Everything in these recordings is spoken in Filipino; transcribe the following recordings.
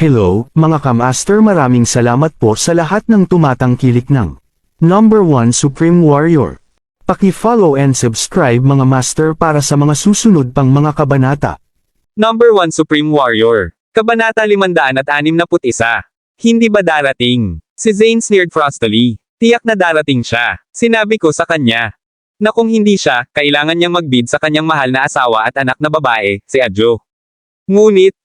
Hello, mga kamaster, maraming salamat po sa lahat ng tumatangkilik ng Number 1 Supreme Warrior. Paki-follow and subscribe mga master para sa mga susunod pang mga kabanata. Number 1 Supreme Warrior. Kabanata 561. Hindi ba darating? Si Zane sneered frostily. Tiyak na darating siya. Sinabi ko sa kanya na kung hindi siya, kailangan niyang magbid sa kanyang mahal na asawa at anak na babae, si Adjo. Ngunit,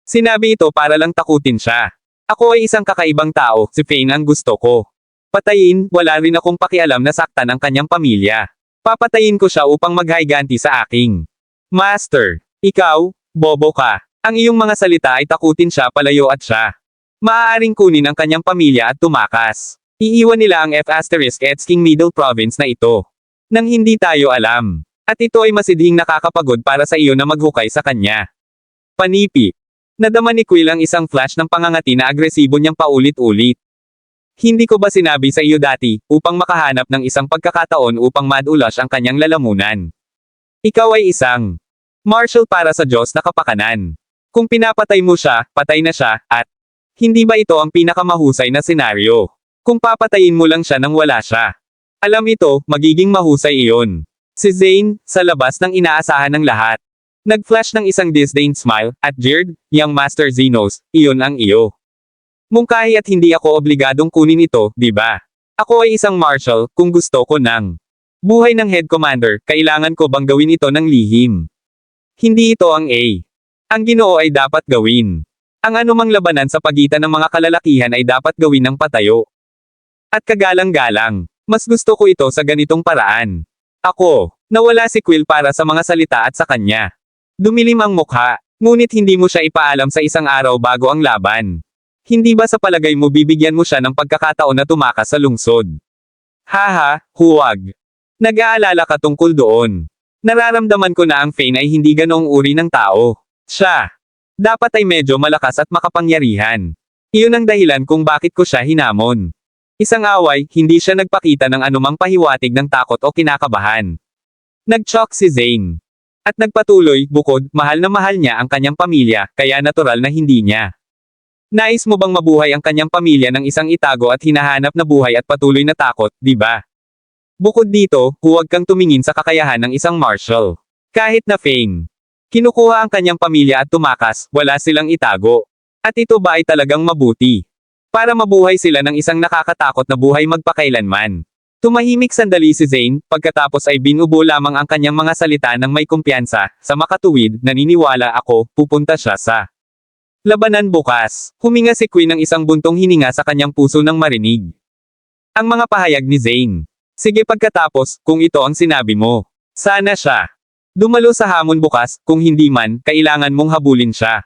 sinabi ito para lang takutin siya. Ako ay isang kakaibang tao, si Fane ang gusto ko. Patayin, wala rin akong pakialam na saktan ang kanyang pamilya. Papatayin ko siya upang maghayganti sa aking Master. Ikaw, bobo ka. Ang iyong mga salita ay takutin siya palayo at siya maaaring kunin ang kanyang pamilya at tumakas. Iiwan nila ang F***King Middle Province na ito nang hindi tayo alam. At ito ay masidhing nakakapagod para sa iyo na maghukay sa kanya. Panipi. Nadama ni Quill ang isang flash ng pangangati na agresibo niyang paulit-ulit. Hindi ko ba sinabi sa iyo dati, upang makahanap ng isang pagkakataon upang mad-ulash ang kanyang lalamunan? Ikaw ay isang marshal para sa Diyos na kapakanan. Kung pinapatay mo siya, patay na siya, at hindi ba ito ang pinakamahusay na senaryo? Kung papatayin mo lang siya nang wala siya. Alam ito, magiging mahusay iyon. Si Zane, sa labas ng inaasahan ng lahat. Nag-flash ng isang disdain smile, at jeered, "Young Master Zenos, iyon ang iyo. Mungkahi at hindi ako obligadong kunin ito, di ba? Ako ay isang marshal, kung gusto ko ng buhay ng head commander, kailangan ko bang gawin ito ng lihim? Hindi ito ang Ang Ginoo ay dapat gawin. Ang anumang labanan sa pagitan ng mga kalalakihan ay dapat gawin ng patayo. At kagalang-galang, mas gusto ko ito sa ganitong paraan. Ako, nawala si Quill para sa mga salita at sa kanya. Dumilim ang mukha, ngunit hindi mo siya ipaalam sa isang araw bago ang laban. Hindi ba sa palagay mo bibigyan mo siya ng pagkakataon na tumakas sa lungsod? Haha, huwag. Nag-aalala ka tungkol doon. Nararamdaman ko na ang Fane ay hindi ganoong uri ng tao. Siya dapat ay medyo malakas at makapangyarihan. Iyon ang dahilan kung bakit ko siya hinamon. Isang away, hindi siya nagpakita ng anumang pahiwatig ng takot o kinakabahan. Nag-shock si Zane. At nagpatuloy, bukod, mahal na mahal niya ang kanyang pamilya, kaya natural na hindi niya. Nais mo bang mabuhay ang kanyang pamilya ng isang itago at hinahanap na buhay at patuloy na takot, di ba? Bukod dito, huwag kang tumingin sa kakayahan ng isang marshal. Kahit na Fane kinukuha ang kanyang pamilya at tumakas, wala silang itago. At ito ba ay talagang mabuti? Para mabuhay sila ng isang nakakatakot na buhay magpakailanman. Tumahimik sandali si Zane, pagkatapos ay binubo lamang ang kanyang mga salita ng may kumpiyansa. Sa makatuwid, naniniwala ako, pupunta siya sa labanan bukas. Huminga si Queen ng isang buntong hininga sa kanyang puso nang marinig ang mga pahayag ni Zane. Sige, pagkatapos, kung ito ang sinabi mo. Sana siya dumalo sa hamon bukas, kung hindi man, kailangan mong habulin siya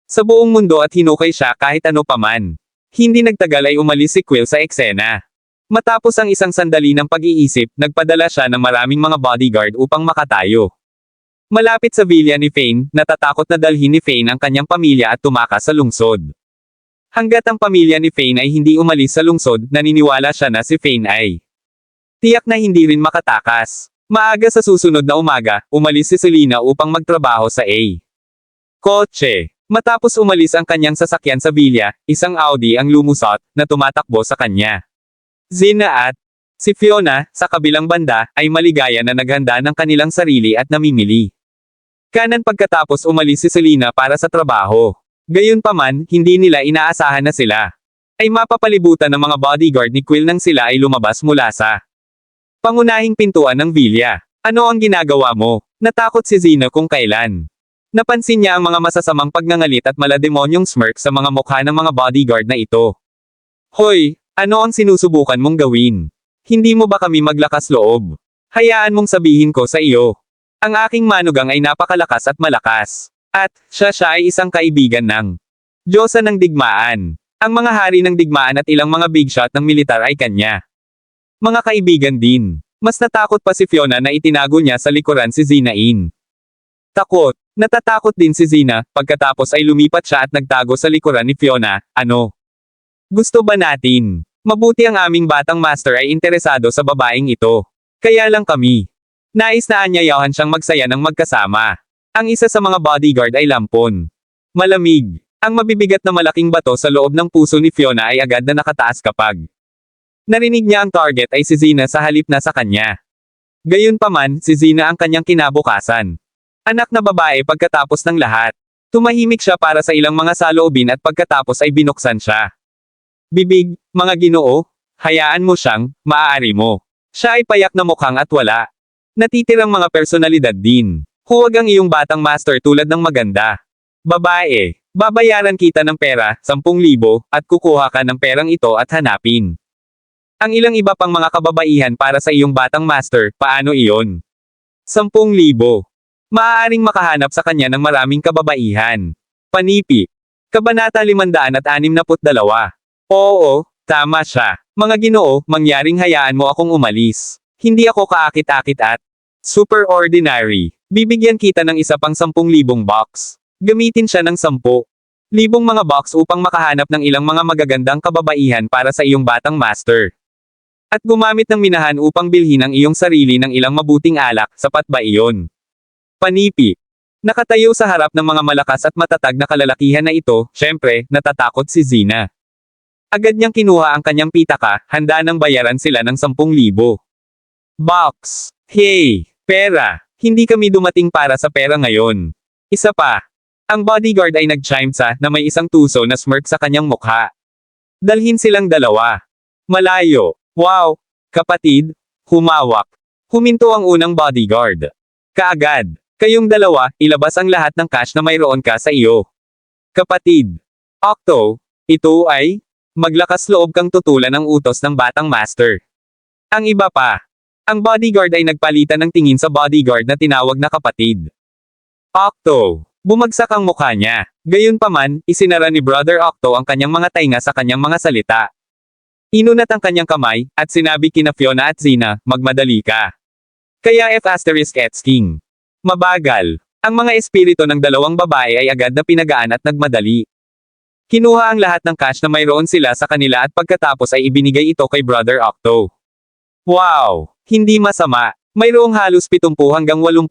sa buong mundo at hinukay siya kahit ano paman. Hindi nagtagal ay umalis si Quill sa eksena. Matapos ang isang sandali ng pag-iisip, nagpadala siya ng maraming mga bodyguard upang makatayo malapit sa villa ni Fane, natatakot na dalhin ni Fane ang kanyang pamilya at tumakas sa lungsod. Hanggat ang pamilya ni Fane ay hindi umalis sa lungsod, naniniwala siya na si Fane ay tiyak na hindi rin makatakas. Maaga sa susunod na umaga, umalis si Selena upang magtrabaho sa kotse. Matapos umalis ang kanyang sasakyan sa villa, isang Audi ang lumusot, na tumatakbo sa kanya. Zina at si Fiona, sa kabilang banda, ay maligaya na naghanda ng kanilang sarili at namimili kanan pagkatapos umalis si Selena para sa trabaho. Gayunpaman, hindi nila inaasahan na sila ay mapapalibutan ng mga bodyguard ni Quill nang sila ay lumabas mula sa pangunahing pintuan ng villa. Ano ang ginagawa mo? Natakot si Zina kung kailan napansin niya ang mga masasamang pagngangalit at malademonyong smirk sa mga mukha ng mga bodyguard na ito. Hoy, ano ang sinusubukan mong gawin? Hindi mo ba kami maglakas loob? Hayaan mong sabihin ko sa iyo. Ang aking manugang ay napakalakas at malakas. At, siya ay isang kaibigan ng Diyosa ng digmaan. Ang mga hari ng digmaan at ilang mga big shot ng militar ay kanya mga kaibigan din. Mas natakot pa si Fiona na itinago niya sa likuran si Zinain. Takot. Natatakot din si Zina, pagkatapos ay lumipat siya at nagtago sa likuran ni Fiona. Ano? Gusto ba natin? Mabuti ang aming batang master ay interesado sa babaeng ito. Kaya lang kami nais na anyayahan siyang magsaya ng magkasama. Ang isa sa mga bodyguard ay lampon. Malamig. Ang mabibigat na malaking bato sa loob ng puso ni Fiona ay agad na nakataas kapag narinig niya ang target ay si Zina sa halip na sa kanya. Gayunpaman, si Zina ang kanyang kinabukasan. Anak na babae pagkatapos ng lahat. Tumahimik siya para sa ilang mga saloobin at pagkatapos ay binuksan siya. Bibig, mga ginoo, hayaan mo siyang, maaari mo. Siya ay payak na mukhang at wala. Natitirang mga personalidad din. Huwag ang iyong batang master tulad ng maganda. Babae, babayaran kita ng pera, 10,000, at kukuha ka ng perang ito at hanapin ang ilang iba pang mga kababaihan para sa iyong batang master, paano iyon? 10,000. Maaaring makahanap sa kanya ng maraming kababaihan. Panipi. Kabanata 562. Oo, tama siya. Mga ginoo, mangyaring hayaan mo akong umalis. Hindi ako kaakit-akit at super ordinary. Bibigyan kita ng isa pang 10,000 box. Gamitin siya ng 10,000 mga box upang makahanap ng ilang mga magagandang kababaihan para sa iyong batang master. At gumamit ng minahan upang bilhin ang iyong sarili ng ilang mabuting alak, sapat ba iyon? Panipi. Nakatayo sa harap ng mga malakas at matatag na kalalakihan na ito, syempre, natatakot si Zina. Agad niyang kinuha ang kanyang pitaka, handa nang bayaran sila ng 10,000 box. Hey, pera. Hindi kami dumating para sa pera ngayon. Isa pa. Ang bodyguard ay nag-chime sa na may isang tuso na smirk sa kanyang mukha. Dalhin silang dalawa. Malayo. Wow! Kapatid, humawak. Huminto ang unang bodyguard. Kaagad. Kayong dalawa, ilabas ang lahat ng cash na mayroon ka sa iyo. Kapatid. Octo, ito ay, maglakas loob kang tutulan ang utos ng batang master. Ang iba pa. Ang bodyguard ay nagpalitan ng tingin sa bodyguard na tinawag na kapatid. Octo. Bumagsak ang mukha niya. Gayunpaman, isinara ni Brother Octo ang kanyang mga tainga sa kanyang mga salita. Inunat ang kanyang kamay, at sinabi kina Fiona at Zina, magmadali ka. Kaya F***King. Mabagal. Ang mga espiritu ng dalawang babae ay agad na pinagaan at nagmadali. Kinuha ang lahat ng cash na mayroon sila sa kanila at pagkatapos ay ibinigay ito kay Brother Octo. Wow! Hindi masama. Mayroong halos 70 hanggang 80,000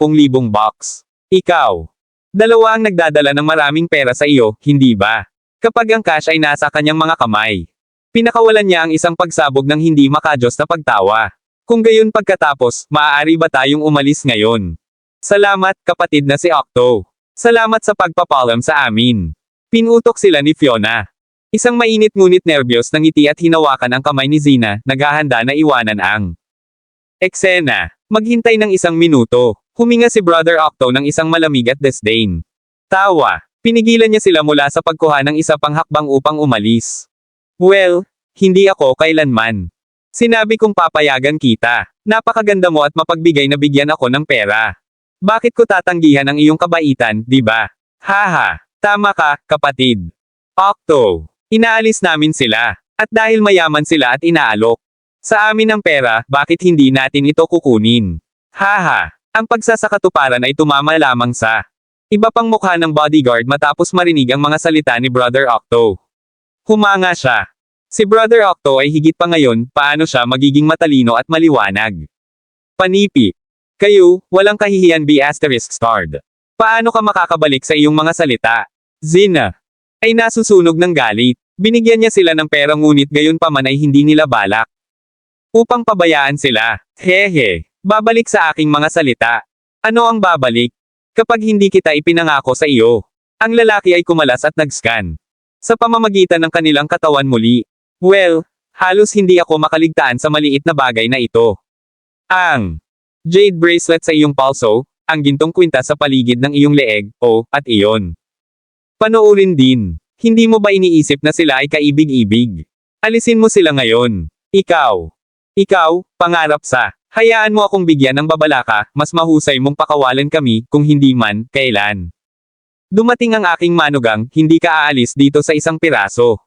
box. Ikaw. Dalawa ang nagdadala ng maraming pera sa iyo, hindi ba? Kapag ang cash ay nasa kanyang mga kamay. Pinakawalan niya ang isang pagsabog ng hindi makajos na pagtawa. Kung gayon pagkatapos, maaari ba tayong umalis ngayon? Salamat, kapatid na si Octo. Salamat sa pagpapalam sa amin. Pinutok sila ni Fiona. Isang mainit ngunit nerbiyos ng ngiti at hinawakan ang kamay ni Zina, naghahanda na iwanan ang eksena. Maghintay ng 1 minuto. Huminga si Brother Octo ng isang malamig at disdain. Tawa. Pinigilan niya sila mula sa pagkuha ng isa pang hakbang upang umalis. Well, hindi ako kailanman. Sinabi kong papayagan kita. Napakaganda mo at mapagbigay na bigyan ako ng pera. Bakit ko tatanggihan ang iyong kabaitan, di ba? Haha, tama ka, kapatid. Octo, inaalis namin sila. At dahil mayaman sila at inaalok sa amin ang pera, bakit hindi natin ito kukunin? Haha, ang pagsasakatuparan ay tumama lamang sa iba pang mukha ng bodyguard matapos marinig ang mga salita ni Brother Octo. Humanga siya. Si Brother Octo ay higit pa ngayon, paano siya magiging matalino at maliwanag. Panipi. Kayo, walang kahihiyan ****. Paano ka makakabalik sa iyong mga salita? Zina. Ay nasusunog ng galit. Binigyan niya sila ng pera ngunit gayon pa man ay hindi nila balak. Upang pabayaan sila. Hehe. Babalik sa aking mga salita. Ano ang babalik? Kapag hindi kita ipinangako sa iyo. Ang lalaki ay kumalas at nag-scan. Sa pamamagitan ng kanilang katawan muli. Well, halos hindi ako makaligtaan sa maliit na bagay na ito. Ang jade bracelet sa iyong palso, ang gintong kwinta sa paligid ng iyong leeg, at iyon. Panoorin din. Hindi mo ba iniisip na sila ay kaibig-ibig? Alisin mo sila ngayon. Ikaw. Ikaw, pangarap sa. Hayaan mo akong bigyan ng babalaka, mas mahusay mong pakawalan kami, kung hindi man, kailan. Dumating ang aking manugang, hindi ka aalis dito sa isang piraso.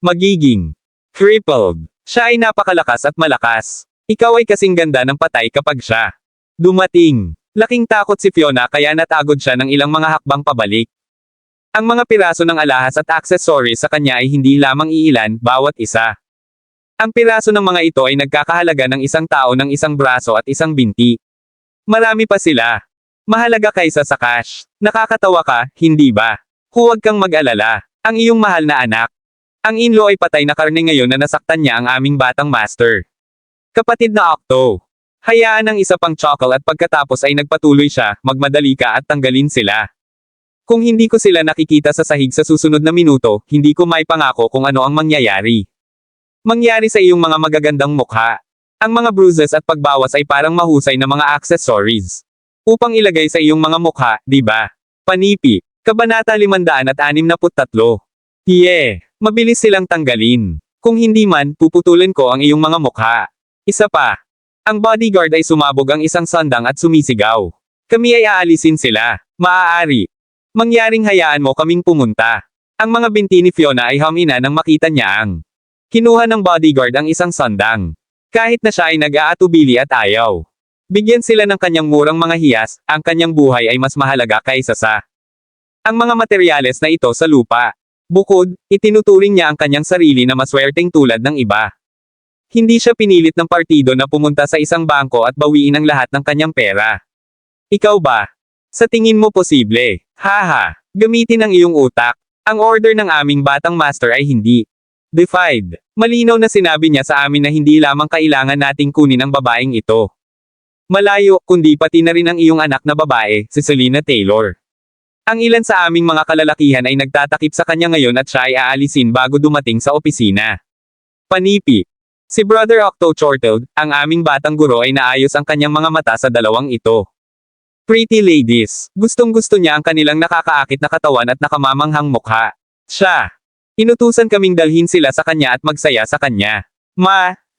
Magiging crippled. Siya ay napakalakas at malakas. Ikaw ay kasing ganda ng patay kapag siya dumating. Laking takot si Fiona kaya natagod siya ng ilang mga hakbang pabalik. Ang mga piraso ng alahas at accessories sa kanya ay hindi lamang iilan, bawat isa. Ang piraso ng mga ito ay nagkakahalaga ng isang tao ng isang braso at isang binti. Marami pa sila. Mahalaga kaysa sa cash. Nakakatawa ka, hindi ba? Huwag kang mag-alala. Ang iyong mahal na anak. Ang in-law ay patay na karne ngayon na nasaktan niya ang aming batang master. Kapatid na Octo. Hayaan ang isa pang chuckle at pagkatapos ay nagpatuloy siya, magmadali ka at tanggalin sila. Kung hindi ko sila nakikita sa sahig sa susunod na minuto, hindi ko may pangako kung ano ang mangyayari. Mangyari sa iyong mga magagandang mukha. Ang mga bruises at pagbawas ay parang mahusay na mga accessories. Upang ilagay sa iyong mga mukha, di ba? Panipi. Kabanata 563. Mabilis silang tanggalin. Kung hindi man, puputulin ko ang iyong mga mukha. Isa pa. Ang bodyguard ay sumabog ang isang sandang at sumisigaw. Kami ay aalisin sila. Maaari. Mangyaring hayaan mo kaming pumunta. Ang mga binti ni Fiona ay hamina nang makita niya ang kinuha ng bodyguard ang isang sandang. Kahit na siya ay nag-aatubili at ayaw. Bigyan sila ng kanyang murang mga hiyas, ang kanyang buhay ay mas mahalaga kaysa sa ang mga materyales na ito sa lupa. Bukod, itinuturing niya ang kanyang sarili na maswerteng tulad ng iba. Hindi siya pinilit ng partido na pumunta sa isang bangko at bawiin ang lahat ng kanyang pera. Ikaw ba? Sa tingin mo posible? Haha, gamitin ang iyong utak. Ang order ng aming batang master ay hindi defied. Malinaw na sinabi niya sa amin na hindi lamang kailangan nating kunin ang babaeng ito. Malayo, kundi pati na rin ang iyong anak na babae, si Selena Taylor. Ang ilan sa aming mga kalalakihan ay nagtatakip sa kanya ngayon at siya ay aalisin bago dumating sa opisina. Panipi. Si Brother Octo Chortled, ang aming batang guro ay naayos ang kanyang mga mata sa dalawang ito. Pretty ladies, gustong-gusto niya ang kanilang nakakaakit na katawan at nakamamanghang mukha. Siya. Inutusan kaming dalhin sila sa kanya at magsaya sa kanya.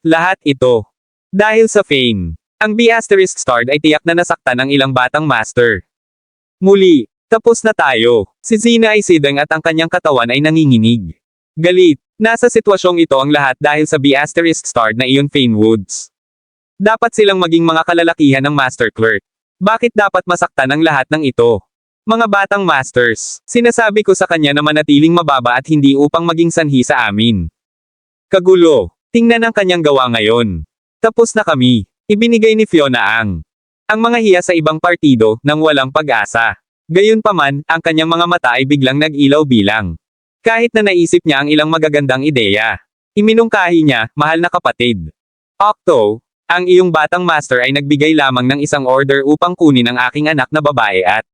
Lahat ito. Dahil sa fame. Ang B***starred ay tiyak na nasaktan ang ilang batang master. Muli. Tapos na tayo. Si Zina ay sidang at ang kanyang katawan ay nanginginig. Galit. Nasa sitwasyong ito ang lahat dahil sa B***starred na iyon Fane Woods. Dapat silang maging mga kalalakihan ng master clerk. Bakit dapat masaktan ang lahat ng ito? Mga batang masters, sinasabi ko sa kanya na manatiling mababa at hindi upang maging sanhi sa amin. Kagulo. Tingnan ang kanyang gawa ngayon. Tapos na kami. Ibinigay ni Fiona ang mga hiya sa ibang partido nang walang pag-asa. Gayunpaman, ang kanyang mga mata ay biglang nag-ilaw bilang. Kahit na naisip niya ang ilang magagandang ideya. Iminungkahi niya, mahal na kapatid. Octo, ang iyong batang master ay nagbigay lamang ng isang order upang kunin ang aking anak na babae at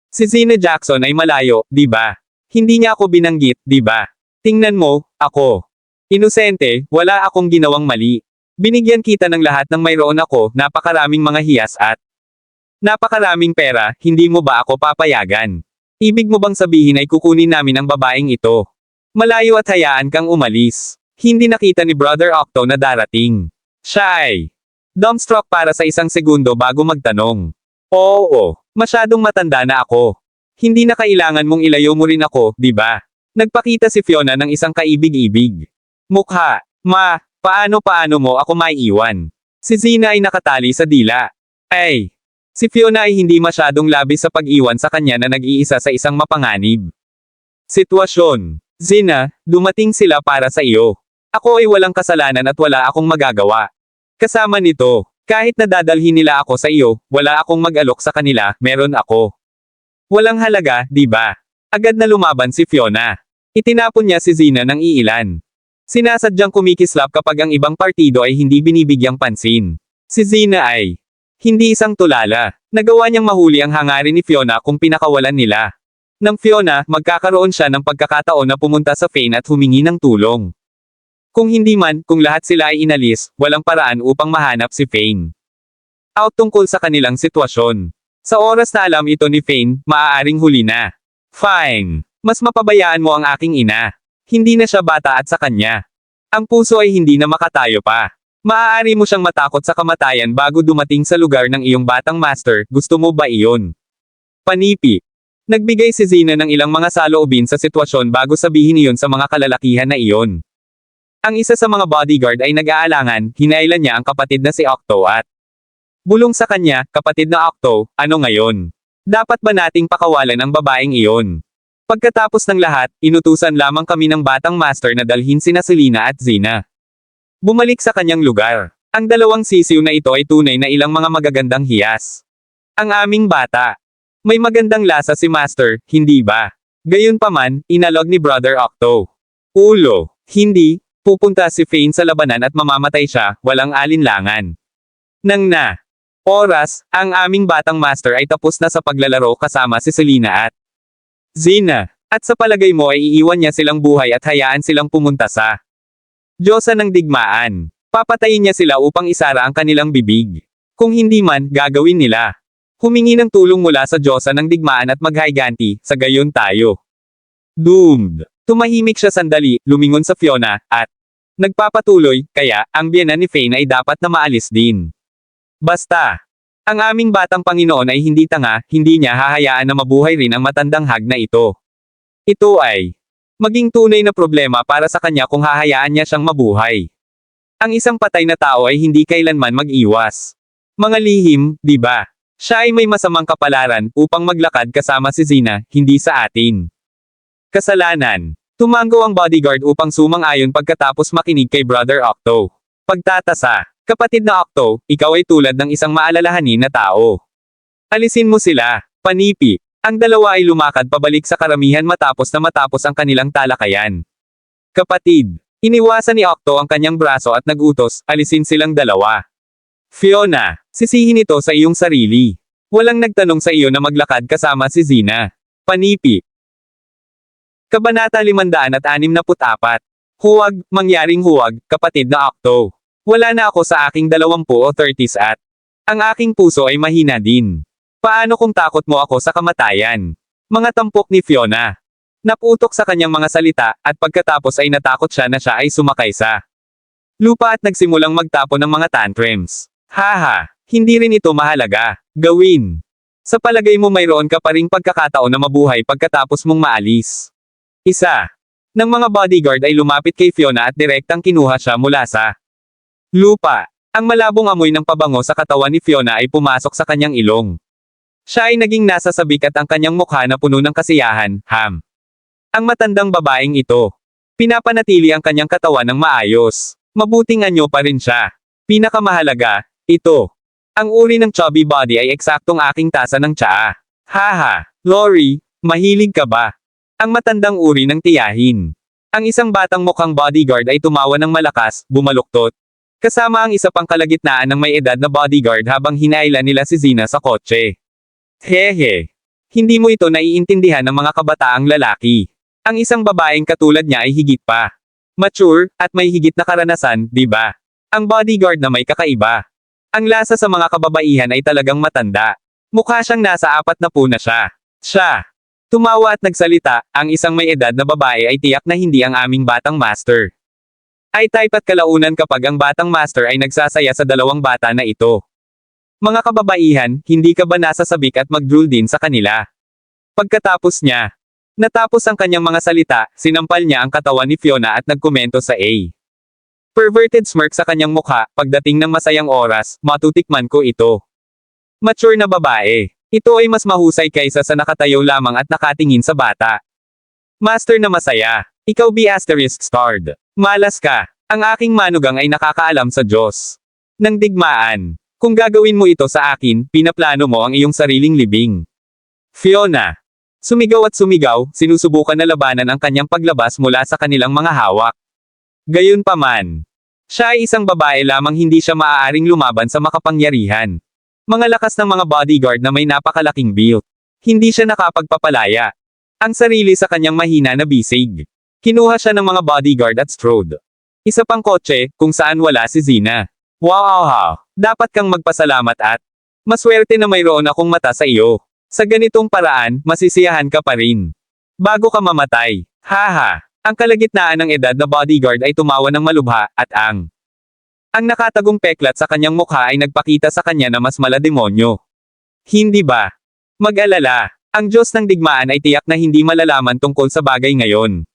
si Zina Jackson ay malayo, di ba? Hindi niya ako binanggit, di ba? Tingnan mo, ako. Inosente, wala akong ginawang mali. Binigyan kita ng lahat ng mayroon ako, napakaraming mga hiyas at napakaraming pera, hindi mo ba ako papayagan? Ibig mo bang sabihin ay kukunin namin ang babaeng ito? Malayo at hayaan kang umalis. Hindi nakita ni Brother Octo na darating. Siya ay dumbstruck para sa isang segundo bago magtanong. Oo, masyadong matanda na ako. Hindi na kailangan mong ilayo mo rin ako, di ba? Nagpakita si Fiona ng isang kaibig-ibig. Mukha, paano mo ako maiiwan? Si Zina ay nakatali sa dila. Ay! Si Fiona ay hindi masyadong labis sa pag-iwan sa kanya na nag-iisa sa isang mapanganib. Sitwasyon. Zina, dumating sila para sa iyo. Ako ay walang kasalanan at wala akong magagawa. Kasama nito, kahit na dadalhin nila ako sa iyo, wala akong mag-alok sa kanila, meron ako. Walang halaga, di ba? Agad na lumaban si Fiona. Itinapon niya si Zina ng iilan. Sinasadyang kumikislap kapag ang ibang partido ay hindi binibigyang pansin. Si Zina ay hindi isang tulala. Nagawa niyang mahuli ang hangarin ni Fiona kung pinakawalan nila. Nang Fiona, magkakaroon siya ng pagkakataon na pumunta sa Fane at humingi ng tulong. Kung hindi man, kung lahat sila ay inalis, walang paraan upang mahanap si Fane. Out tungkol sa kanilang sitwasyon. Sa oras na alam ito ni Fane, maaaring huli na. Fine. Mas mapabayaan mo ang aking ina. Hindi na siya bata at sa kanya. Ang puso ay hindi na makatayo pa. Maaari mo siyang matakot sa kamatayan bago dumating sa lugar ng iyong batang master, gusto mo ba iyon? Panipi. Nagbigay si Zina ng ilang mga saloobin sa sitwasyon bago sabihin iyon sa mga kalalakihan na iyon. Ang isa sa mga bodyguard ay nag-aalangan, hinailan niya ang kapatid na si Octo at bulong sa kanya, kapatid na Octo, ano ngayon? Dapat ba nating pakawalan ang babaeng iyon? Pagkatapos ng lahat, inutusan lamang kami ng batang master na dalhin sina Selena at Zina. Bumalik sa kanyang lugar. Ang dalawang sisiw na ito ay tunay na ilang mga magagandang hiyas. Ang aming bata. May magandang lasa si Master, hindi ba? Gayunpaman, inalog ni Brother Octo. Ulo, hindi, pupunta si Fane sa labanan at mamamatay siya, walang alinlangan. Oras, ang aming batang master ay tapos na sa paglalaro kasama si Selena at Zina. At sa palagay mo ay iiwan niya silang buhay at hayaan silang pumunta sa Diyosa ng digmaan. Papatayin niya sila upang isara ang kanilang bibig. Kung hindi man, gagawin nila. Humingi ng tulong mula sa Diyosa ng digmaan at maghayganti, sa gayon tayo. Doomed. Tumahimik siya sandali, lumingon sa Fiona, at nagpapatuloy, kaya, ang biyenan ni Fane ay dapat na maalis din. Basta. Ang aming batang Panginoon ay hindi tanga, hindi niya hahayaan na mabuhay rin ang matandang hag na ito. Ito ay maging tunay na problema para sa kanya kung hahayaan niya siyang mabuhay. Ang isang patay na tao ay hindi kailanman mag-iwas. Mga lihim, di ba? Siya ay may masamang kapalaran upang maglakad kasama si Zina, hindi sa atin. Kasalanan. Tumango ang bodyguard upang sumang-ayon pagkatapos makinig kay Brother Octo. Pagtatasa. Kapatid na Octo, ikaw ay tulad ng isang maalalahanin na tao. Alisin mo sila, panipi. Ang dalawa ay lumakad pabalik sa karamihan matapos ang kanilang talakayan. Kapatid, iniwasan ni Octo ang kanyang braso at nagutos, alisin silang dalawa. Fiona, sisihin ito sa iyong sarili. Walang nagtanong sa iyo na maglakad kasama si Zina. Panipi. Kabanata 564. Huwag, mangyaring huwag, kapatid na Octo. Wala na ako sa aking 20 o 30s at ang aking puso ay mahina din. Paano kung takot mo ako sa kamatayan? Mga tampok ni Fiona. Naputok sa kanyang mga salita, at pagkatapos ay natakot siya na siya ay sumakay sa lupa at nagsimulang magtapon ng mga tantrums. Haha, hindi rin ito mahalaga. Gawin. Sa palagay mo mayroon ka pa ring pagkakataon na mabuhay pagkatapos mong maalis. Isa ng mga bodyguard ay lumapit kay Fiona at direktang kinuha siya mula sa lupa. Ang malabong amoy ng pabango sa katawan ni Fiona ay pumasok sa kanyang ilong. Siya ay naging nasa sabik at ang kanyang mukha na puno ng kasiyahan, Ang matandang babaeng ito. Pinapanatili ang kanyang katawan ng maayos. Mabuting anyo pa rin siya. Pinakamahalaga, ito. Ang uri ng chubby body ay eksaktong aking tasa ng tsaa. Haha, Lori, mahilig ka ba? Ang matandang uri ng tiyahin. Ang isang batang mukhang bodyguard ay tumawa ng malakas, bumaluktot. Kasama ang isa pang kalagitnaan ng may edad na bodyguard habang hinaila nila si Zina sa kotse. Hehe. Hindi mo ito naiintindihan ng mga kabataang lalaki. Ang isang babaeng katulad niya ay higit pa mature, at may higit na karanasan, di ba? Ang bodyguard na may kakaiba. Ang lasa sa mga kababaihan ay talagang matanda. Mukha siyang nasa 40 na siya. Tumawa at nagsalita, ang isang may edad na babae ay tiyak na hindi ang aming batang master. Ay type at kalaunan kapag ang batang master ay nagsasaya sa dalawang bata na ito. Mga kababaihan, hindi ka ba nasasabik at mag-drool din sa kanila? Pagkatapos niya, natapos ang kanyang mga salita, sinampal niya ang katawan ni Fiona at nagkomento sa A. Perverted smirk sa kanyang mukha, pagdating ng masayang oras, matutikman ko ito. Mature na babae. Ito ay mas mahusay kaysa sa nakatayo lamang at nakatingin sa bata. Master na masaya. Ikaw ****. Malas ka. Ang aking manugang ay nakakaalam sa Diyos ng digmaan. Kung gagawin mo ito sa akin, pinaplano mo ang iyong sariling libing. Fiona. Sumigaw at sumigaw, sinusubukan na labanan ang kanyang paglabas mula sa kanilang mga hawak. Gayunpaman, siya ay isang babae lamang, hindi siya maaaring lumaban sa makapangyarihan. Mga lakas ng mga bodyguard na may napakalaking build. Hindi siya nakapagpapalaya ang sarili sa kanyang mahina na bisig. Kinuha siya ng mga bodyguard at strode. Isa pang kotse, kung saan wala si Zina. Wow! Dapat kang magpasalamat at maswerte na mayroon akong mata sa iyo. Sa ganitong paraan, masisiyahan ka pa rin. Bago ka mamatay. Haha! Ang kalagitnaan ng edad na bodyguard ay tumawa ng malubha, at ang nakatagong peklat sa kanyang mukha ay nagpakita sa kanya na mas malademonyo. Hindi ba? Mag-alala. Ang Diyos ng digmaan ay tiyak na hindi malalaman tungkol sa bagay ngayon.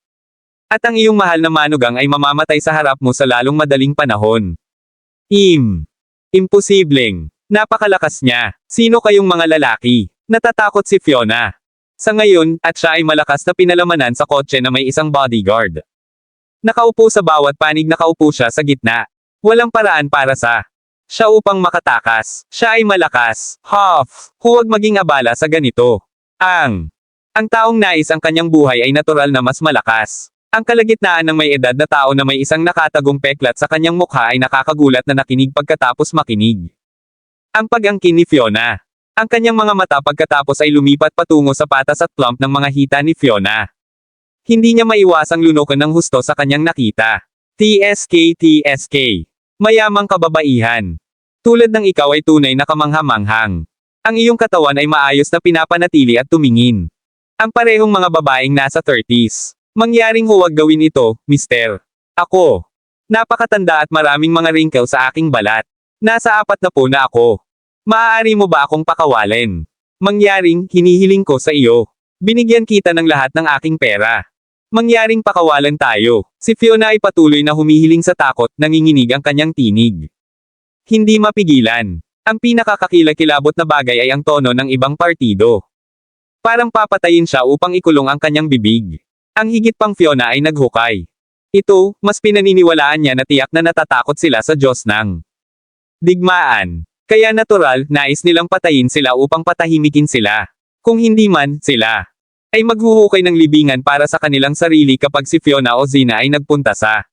At ang iyong mahal na manugang ay mamamatay sa harap mo sa lalong madaling panahon. Imposibleng. Napakalakas niya. Sino kayong mga lalaki? Natatakot si Fiona. Sa ngayon, at siya ay malakas na pinalamanan sa kotse na may isang bodyguard. Nakaupo sa bawat panig, nakaupo siya sa gitna. Walang paraan para sa siya upang makatakas. Siya ay malakas. Huwag maging abala sa ganito. Ang Ang taong nais ang kanyang buhay ay natural na mas malakas. Ang kalagitnaan ng may edad na tao na may isang nakatagong peklat sa kanyang mukha ay nakakagulat na nakinig pagkatapos makinig. Ang pag-angkin ni Fiona. Ang kanyang mga mata pagkatapos ay lumipat patungo sa patas at plump ng mga hita ni Fiona. Hindi niya maiwasang lunukan ng husto sa kanyang nakita. TSK TSK. Mayamang kababaihan. Tulad ng ikaw ay tunay na kamangha-manghang. Ang iyong katawan ay maayos na pinapanatili at tumingin. Ang parehong mga babaeng nasa 30s. Mangyaring huwag gawin ito, mister. Ako. Napakatanda at maraming mga wrinkle sa aking balat. Nasa 40 na ako. Maaari mo ba akong pakawalin? Mangyaring, hinihiling ko sa iyo. Binigyan kita ng lahat ng aking pera. Mangyaring pakawalan tayo. Si Fiona ay patuloy na humihiling sa takot, nanginginig ang kanyang tinig. Hindi mapigilan. Ang pinakakakilakilabot na bagay ay ang tono ng ibang partido. Parang papatayin siya upang ikulong ang kanyang bibig. Ang higit pang Fiona ay naghukay. Ito, mas pinaniniwalaan niya na tiyak na natatakot sila sa Diyos ng digmaan. Kaya natural, nais nilang patayin sila upang patahimikin sila. Kung hindi man, sila ay maghuhukay ng libingan para sa kanilang sarili kapag si Fiona o Zina ay nagpunta sa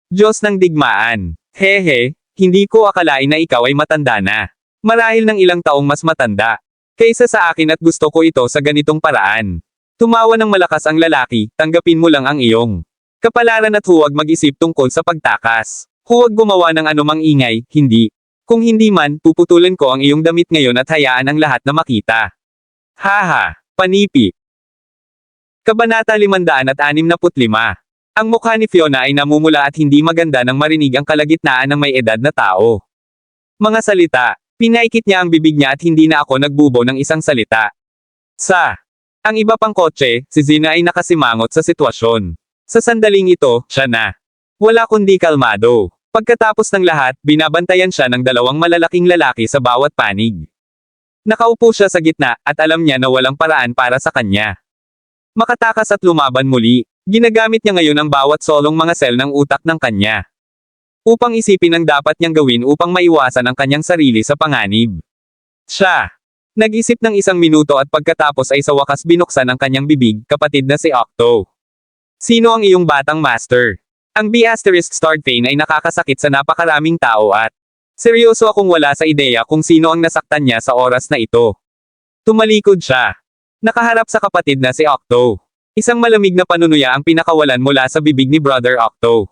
Diyos ng digmaan. Hehe, hindi ko akalain na ikaw ay matanda na. Marahil ng ilang taong mas matanda kaysa sa akin at gusto ko ito sa ganitong paraan. Tumawa ng malakas ang lalaki, tanggapin mo lang ang iyong kapalaran at huwag mag-isip tungkol sa pagtakas. Huwag gumawa ng anumang ingay, hindi. Kung hindi man, puputulan ko ang iyong damit ngayon at hayaan ang lahat na makita. Haha, panipi. Kabanata 565. Ang mukha ni Fiona ay namumula at hindi maganda nang marinig ang kalagitnaan ng may edad na tao. Mga salita, pinaikit niya ang bibig niya at hindi na ako nagbubo ng isang salita. Ang iba pang kotse, si Zina ay nakasimangot sa sitwasyon. Sa sandaling ito, siya na. Wala kundi kalmado. Pagkatapos ng lahat, binabantayan siya ng dalawang malalaking lalaki sa bawat panig. Nakaupo siya sa gitna, at alam niya na walang paraan para sa kanya. Makatakas at lumaban muli, ginagamit niya ngayon ang bawat solong mga sel ng utak ng kanya. Upang isipin ang dapat niyang gawin upang maiwasan ang kanyang sarili sa panganib. Siya. Nag-isip ng 1 minuto at pagkatapos ay sa wakas binuksan ang kanyang bibig, kapatid na si Octo. Sino ang iyong batang master? Ang B***** Fane ay nakakasakit sa napakaraming tao at seryoso akong wala sa ideya kung sino ang nasaktan niya sa oras na ito. Tumalikod siya. Nakaharap sa kapatid na si Octo. Isang malamig na panunuya ang pinakawalan mula sa bibig ni Brother Octo.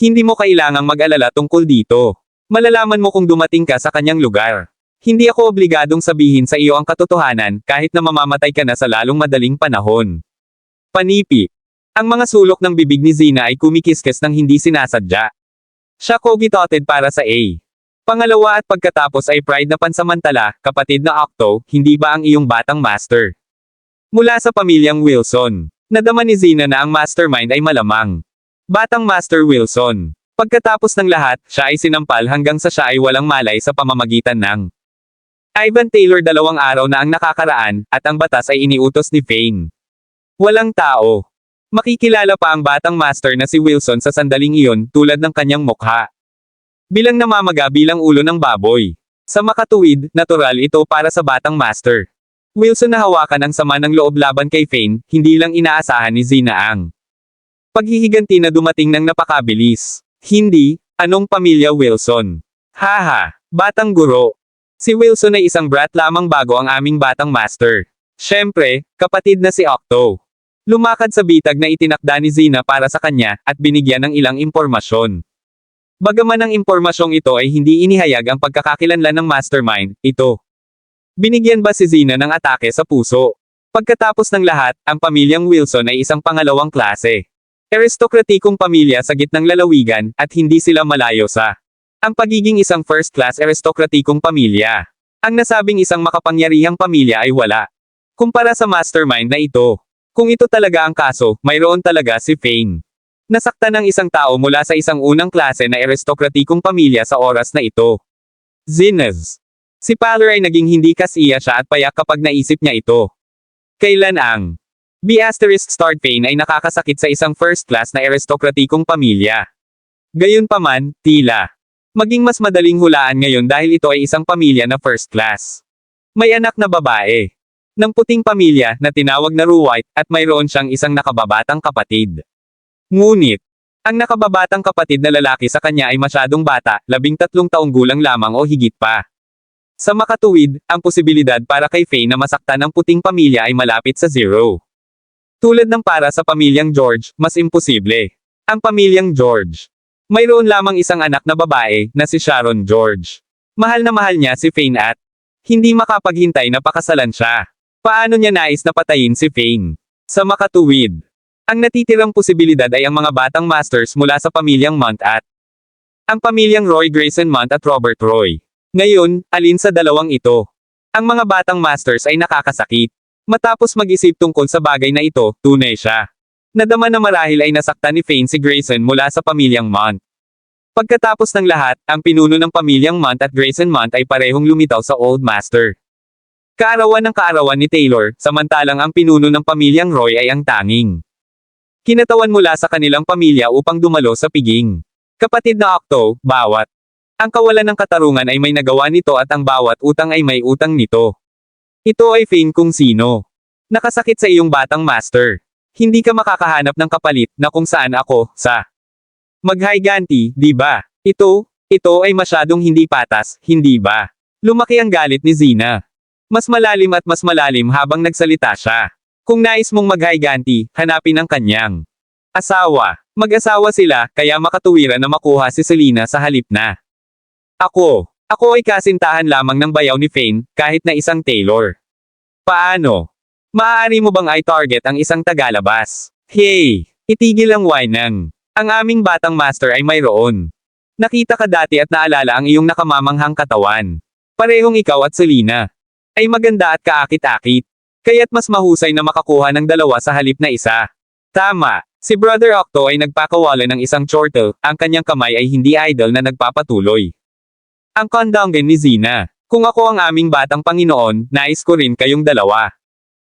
Hindi mo kailangang mag-alala tungkol dito. Malalaman mo kung dumating ka sa kanyang lugar. Hindi ako obligadong sabihin sa iyo ang katotohanan, kahit na mamamatay ka na sa lalong madaling panahon. Panipi. Ang mga sulok ng bibig ni Zina ay kumikiskis ng hindi sinasadya. Siya cogitated para sa A. Pangalawa at pagkatapos ay pride na pansamantala, kapatid na Octo, hindi ba ang iyong batang master? Mula sa pamilyang Wilson. Nadama ni Zina na ang mastermind ay malamang batang Master Wilson. Pagkatapos ng lahat, siya ay sinampal hanggang sa siya ay walang malay sa pamamagitan ng Ivan Taylor 2 araw na ang nakakaraan, at ang batas ay iniutos ni Fane. Walang tao. Makikilala pa ang batang master na si Wilson sa sandaling iyon, tulad ng kanyang mukha. Bilang namamaga bilang ulo ng baboy. Sa makatuwid, natural ito para sa batang master. Wilson na hawakan ang sama ng loob laban kay Fane, hindi lang inaasahan ni Zina ang paghihiganti na dumating ng napakabilis. Hindi, anong pamilya Wilson? Haha, batang guro. Si Wilson ay isang brat lamang bago ang aming batang master. Siyempre, kapatid na si Octo. Lumakad sa bitag na itinakda ni Zina para sa kanya, at binigyan ng ilang impormasyon. Bagaman ang impormasyong ito ay hindi inihayag ang pagkakakilanlan ng mastermind, ito. Binigyan ba si Zina ng atake sa puso? Pagkatapos ng lahat, ang pamilyang Wilson ay isang pangalawang klase. Aristokratikong pamilya sa gitnang lalawigan, at hindi sila malayo sa ang pagiging isang first-class aristokratikong pamilya. Ang nasabing isang makapangyarihang pamilya ay wala. Kumpara sa mastermind na ito. Kung ito talaga ang kaso, mayroon talaga si Fane. Nasaktan ng isang tao mula sa isang unang klase na aristokratikong pamilya sa oras na ito. Zinez. Si Paler ay naging hindi kasiya siya at payak kapag naisip niya ito. Kailan ang B***** Fane ay nakakasakit sa isang first-class na aristokratikong pamilya. Gayunpaman, tila maging mas madaling hulaan ngayon dahil ito ay isang pamilya na first class. May anak na babae. ng puting pamilya na tinawag na Ruwait at mayroon siyang isang nakababatang kapatid. Ngunit, ang nakababatang kapatid na lalaki sa kanya ay masyadong bata, 13 taong gulang lamang o higit pa. Sa makatuwid, ang posibilidad para kay Faye na masaktan ang puting pamilya ay malapit sa zero. Tulad ng para sa pamilyang George, mas imposible. Ang pamilyang George. Mayroon lamang isang anak na babae, na si Sharon George. Mahal na mahal niya si Fane at hindi makapaghintay na pakasalan siya. Paano niya nais na patayin si Fane? Sa makatuwid, ang natitirang posibilidad ay ang mga batang masters mula sa pamilyang Mont at ang pamilyang Roy Grayson Mont at Robert Roy. Ngayon, alin sa dalawang ito? Ang mga batang masters ay nakakasakit. Matapos mag-isip tungkol sa bagay na ito, tunay siya. Nadama na marahil ay nasaktan ni Fane si Grayson mula sa pamilyang Mont. Pagkatapos ng lahat, ang pinuno ng pamilyang Mont at Grayson Mont ay parehong lumitaw sa Old Master. Kaarawan ng kaarawan ni Taylor, samantalang ang pinuno ng pamilyang Roy ay ang tanging kinatawan mula sa kanilang pamilya upang dumalo sa piging. Kapatid na Octo, bawat ang kawalan ng katarungan ay may nagawa nito at ang bawat utang ay may utang nito. Ito ay Fane kung sino. Nakasakit sa iyong batang master. Hindi ka makakahanap ng kapalit na kung saan ako, sa maghiganti, di ba? Ito ay masyadong hindi patas, hindi ba? Lumaki ang galit ni Zina. Mas malalim at mas malalim habang nagsalita siya. Kung nais mong maghiganti, hanapin ang kanyang asawa. Mag-asawa sila, kaya makatuwiran na makuha si Selena sa halip na Ako ay kasintahan lamang ng bayaw ni Fane, kahit na isang Taylor. Paano? Maaari mo bang i-target ang isang tagalabas? Hey! Itigil ang whinang. Ang aming batang master ay mayroon. Nakita ka dati at naalala ang iyong nakamamanghang katawan. Parehong ikaw at Selena ay maganda at kaakit-akit. Kaya't mas mahusay na makakuha ng dalawa sa halip na isa. Tama. Si Brother Octo ay nagpakawala ng isang chortle, ang kanyang kamay ay hindi idle na nagpapatuloy. Ang kondongan ni Zina. Kung ako ang aming batang Panginoon, nais ko rin kayong dalawa.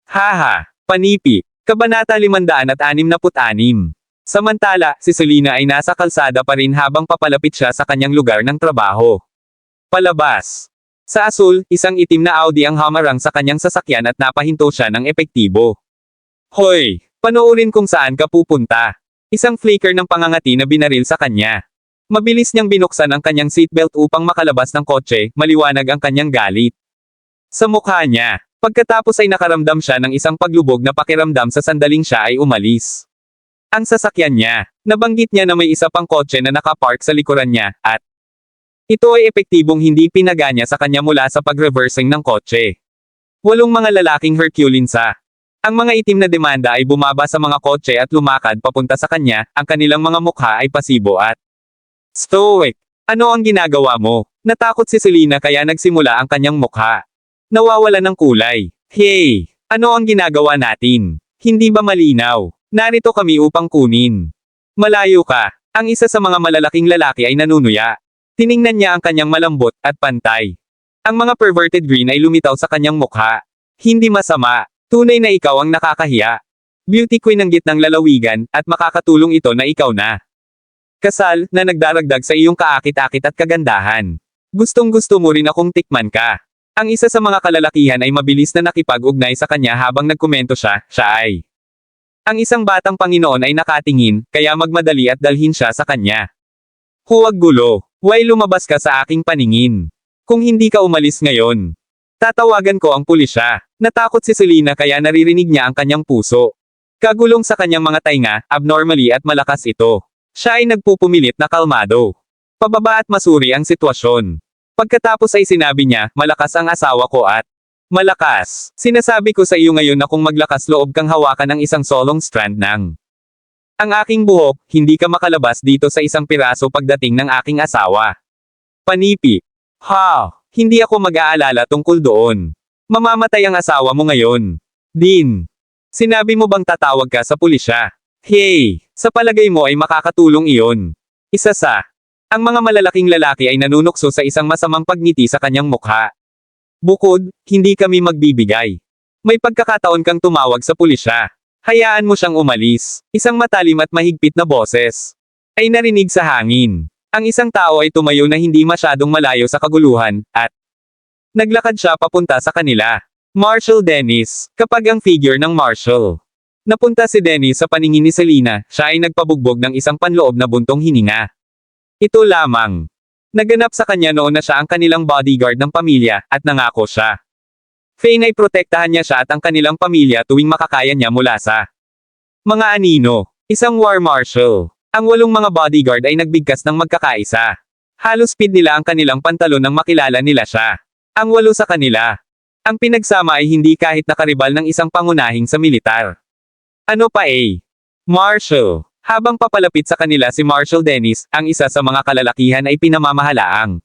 Haha, panipi. Kabanata 566. Samantala, si Selena ay nasa kalsada pa rin habang papalapit siya sa kanyang lugar ng trabaho. Palabas. Sa asul, isang itim na Audi ang hamarang sa kanyang sasakyan at napahinto siya ng epektibo. Hoy! Panoorin kung saan ka pupunta. Isang flicker ng pangangati na binaril sa kanya. Mabilis niyang binuksan ang kanyang seatbelt upang makalabas ng kotse, maliwanag ang kanyang galit sa mukha niya. Pagkatapos ay nakaramdam siya ng isang paglubog na pakiramdam sa sandaling siya ay umalis. Ang sasakyan niya, nabanggit niya na may isa pang kotse na nakapark sa likuran niya, at ito ay epektibong hindi pinaganya sa kanya mula sa pag-reversing ng kotse. 8 mga lalaking Herculean sa ang mga itim na demanda ay bumaba sa mga kotse at lumakad papunta sa kanya, ang kanilang mga mukha ay pasibo at stoic. Ano ang ginagawa mo? Natakot si Selena kaya nagsimula ang kanyang mukha. Nawawala ng kulay. Hey! Ano ang ginagawa natin? Hindi ba malinaw? Narito kami upang kunin. Malayo ka. Ang isa sa mga malalaking lalaki ay nanunuya. Tiningnan niya ang kanyang malambot at pantay. Ang mga perverted grin ay lumitaw sa kanyang mukha. Hindi masama. Tunay na ikaw ang nakakahiya. Beauty queen ng gitnang lalawigan, at makakatulong ito na ikaw na kasal, na nagdaragdag sa iyong kaakit-akit at kagandahan. Gustong-gusto mo rin akong tikman ka. Ang isa sa mga kalalakihan ay mabilis na nakipag-ugnay sa kanya habang nagkomento siya ay ang isang batang Panginoon ay nakatingin, kaya magmadali at dalhin siya sa kanya. Huwag gulo. Why lumabas ka sa aking paningin? Kung hindi ka umalis ngayon, tatawagan ko ang pulisya. Natakot si Selena kaya naririnig niya ang kanyang puso. Kagulong sa kanyang mga tainga, abnormally at malakas ito. Siya ay nagpupumilit na kalmado. Pababa at masuri ang sitwasyon. Pagkatapos ay sinabi niya, malakas ang asawa ko at malakas. Sinasabi ko sa iyo ngayon na kung maglakas loob kang hawakan ng isang solong strand ng ang aking buhok, hindi ka makalabas dito sa isang piraso pagdating ng aking asawa. Panipi. Ha! Hindi ako mag-aalala tungkol doon. Mamamatay ang asawa mo ngayon. Din. Sinabi mo bang tatawag ka sa pulisya? Hey! Sa palagay mo ay makakatulong iyon. Isa sa ang mga malalaking lalaki ay nanunukso sa isang masamang pagngiti sa kanyang mukha. Bukod, hindi kami magbibigay. May pagkakataon kang tumawag sa pulisya. Hayaan mo siyang umalis. Isang matalim at mahigpit na boses ay narinig sa hangin. Ang isang tao ay tumayo na hindi masyadong malayo sa kaguluhan, at naglakad siya papunta sa kanila. Marshall Dennis, kapag ang figure ng Marshall. Napunta si Dennis sa paningin ni Selena, siya ay nagpabugbog ng isang panloob na buntong hininga. Ito lamang. Naganap sa kanya noon na siya ang kanilang bodyguard ng pamilya, at nangako siya. Fane ay protektahan niya siya at ang kanilang pamilya tuwing makakaya niya mula sa mga anino. Isang war marshal. Ang 8 mga bodyguard ay nagbigkas ng magkakaisa. Halos speed nila ang kanilang pantalon nang makilala nila siya. Ang 8 sa kanila. Ang pinagsama ay hindi kahit nakaribal ng isang pangunahing sa militar. Ano pa Marshal. Habang papalapit sa kanila si Marshall Dennis, ang isa sa mga kalalakihan ay pinamamahalaang.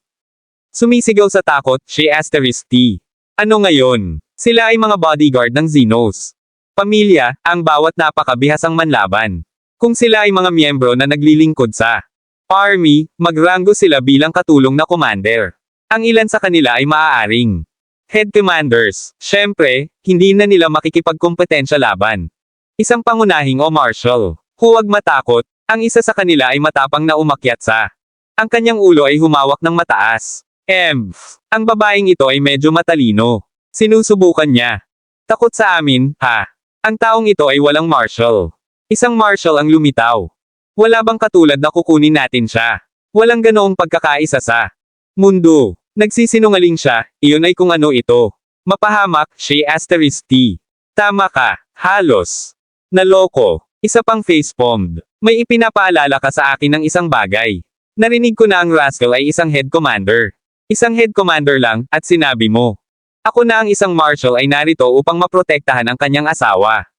Sumisigaw sa takot, she asterisk T. Ano ngayon? Sila ay mga bodyguard ng Xenos. Pamilya, ang bawat napakabihasang manlaban. Kung sila ay mga miyembro na naglilingkod sa Army, magranggo sila bilang katulong na commander. Ang ilan sa kanila ay maaaring head commanders. Siyempre, hindi na nila makikipagkompetensya laban. Isang pangunahing o marshal. Huwag matakot, ang isa sa kanila ay matapang na umakyat sa. Ang kanyang ulo ay humawak ng mataas. Ang babaeng ito ay medyo matalino. Sinusubukan niya. Takot sa amin, ha? Ang taong ito ay walang marshal. Isang marshal ang lumitaw. Wala bang katulad na kukunin natin siya? Walang ganoong pagkakaisa sa mundo. Nagsisinungaling siya, iyon ay kung ano ito. Mapahamak, she asterisk T. Tama ka, halos. Naloko. Isa pang facepalmed. May ipinapaalala ka sa akin ng isang bagay. Narinig ko na ang rascal ay isang head commander. Isang head commander lang, at sinabi mo. Ako na ang isang marshal ay narito upang maprotektahan ang kanyang asawa.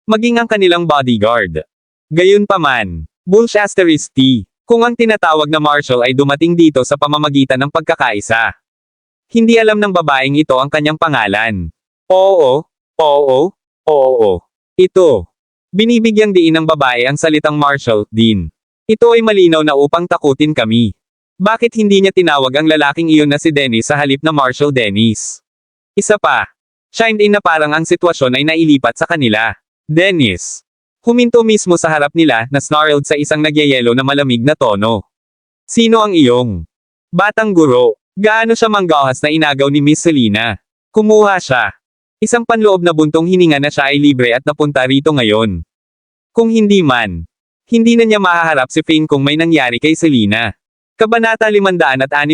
Maging ang kanilang bodyguard. Gayunpaman, Bush asterisk T. Kung ang tinatawag na marshal ay dumating dito sa pamamagitan ng pagkakaisa. Hindi alam ng babaeng ito ang kanyang pangalan. Oo. Ito. Binibigyang diin ng babae ang salitang marshal, din. Ito ay malinaw na upang takutin kami. Bakit hindi niya tinawag ang lalaking iyon na si Dennis sa halip na Marshall Dennis? Isa pa. Chimed in na parang ang sitwasyon ay nailipat sa kanila. Dennis. Huminto mismo sa harap nila na snarled sa isang nagyayelo na malamig na tono. Sino ang iyong batang guro? Gaano siya manggahas na inagaw ni Miss Selena? Kumuha siya. Isang panloob na buntong hininga na siya ay libre at napunta rito ngayon. Kung hindi man, hindi na niya mahaharap si Fane kung may nangyari kay Selena. Kabanata 567.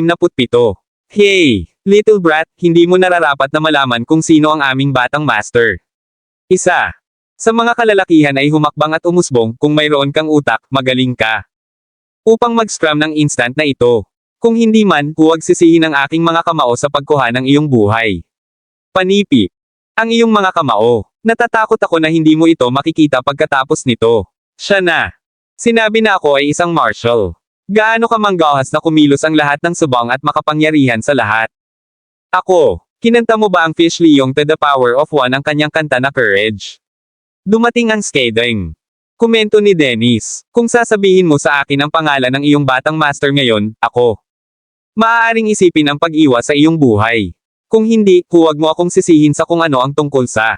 Hey, little brat, hindi mo nararapat na malaman kung sino ang aming batang master. Isa. Sa mga kalalakihan ay humakbang at umusbong, kung mayroon kang utak, magaling ka. Upang mag-scram ng instant na ito. Kung hindi man, huwag sisihin ang aking mga kamao sa pagkuha ng iyong buhay. Panipi. Ang iyong mga kamao. Natatakot ako na hindi mo ito makikita pagkatapos nito. Siya na. Sinabi na ako ay isang marshal. Gaano ka manggahas na kumilos ang lahat ng subang at makapangyarihan sa lahat? Ako. Kinanta mo ba ang Fish Leong to the Power of One ang kanyang kanta na Courage? Dumating ang scathing komento ni Dennis. Kung sasabihin mo sa akin ang pangalan ng iyong batang master ngayon, ako. Maaaring isipin ang pag-iwas sa iyong buhay. Kung hindi, huwag mo akong sisihin sa kung ano ang tungkol sa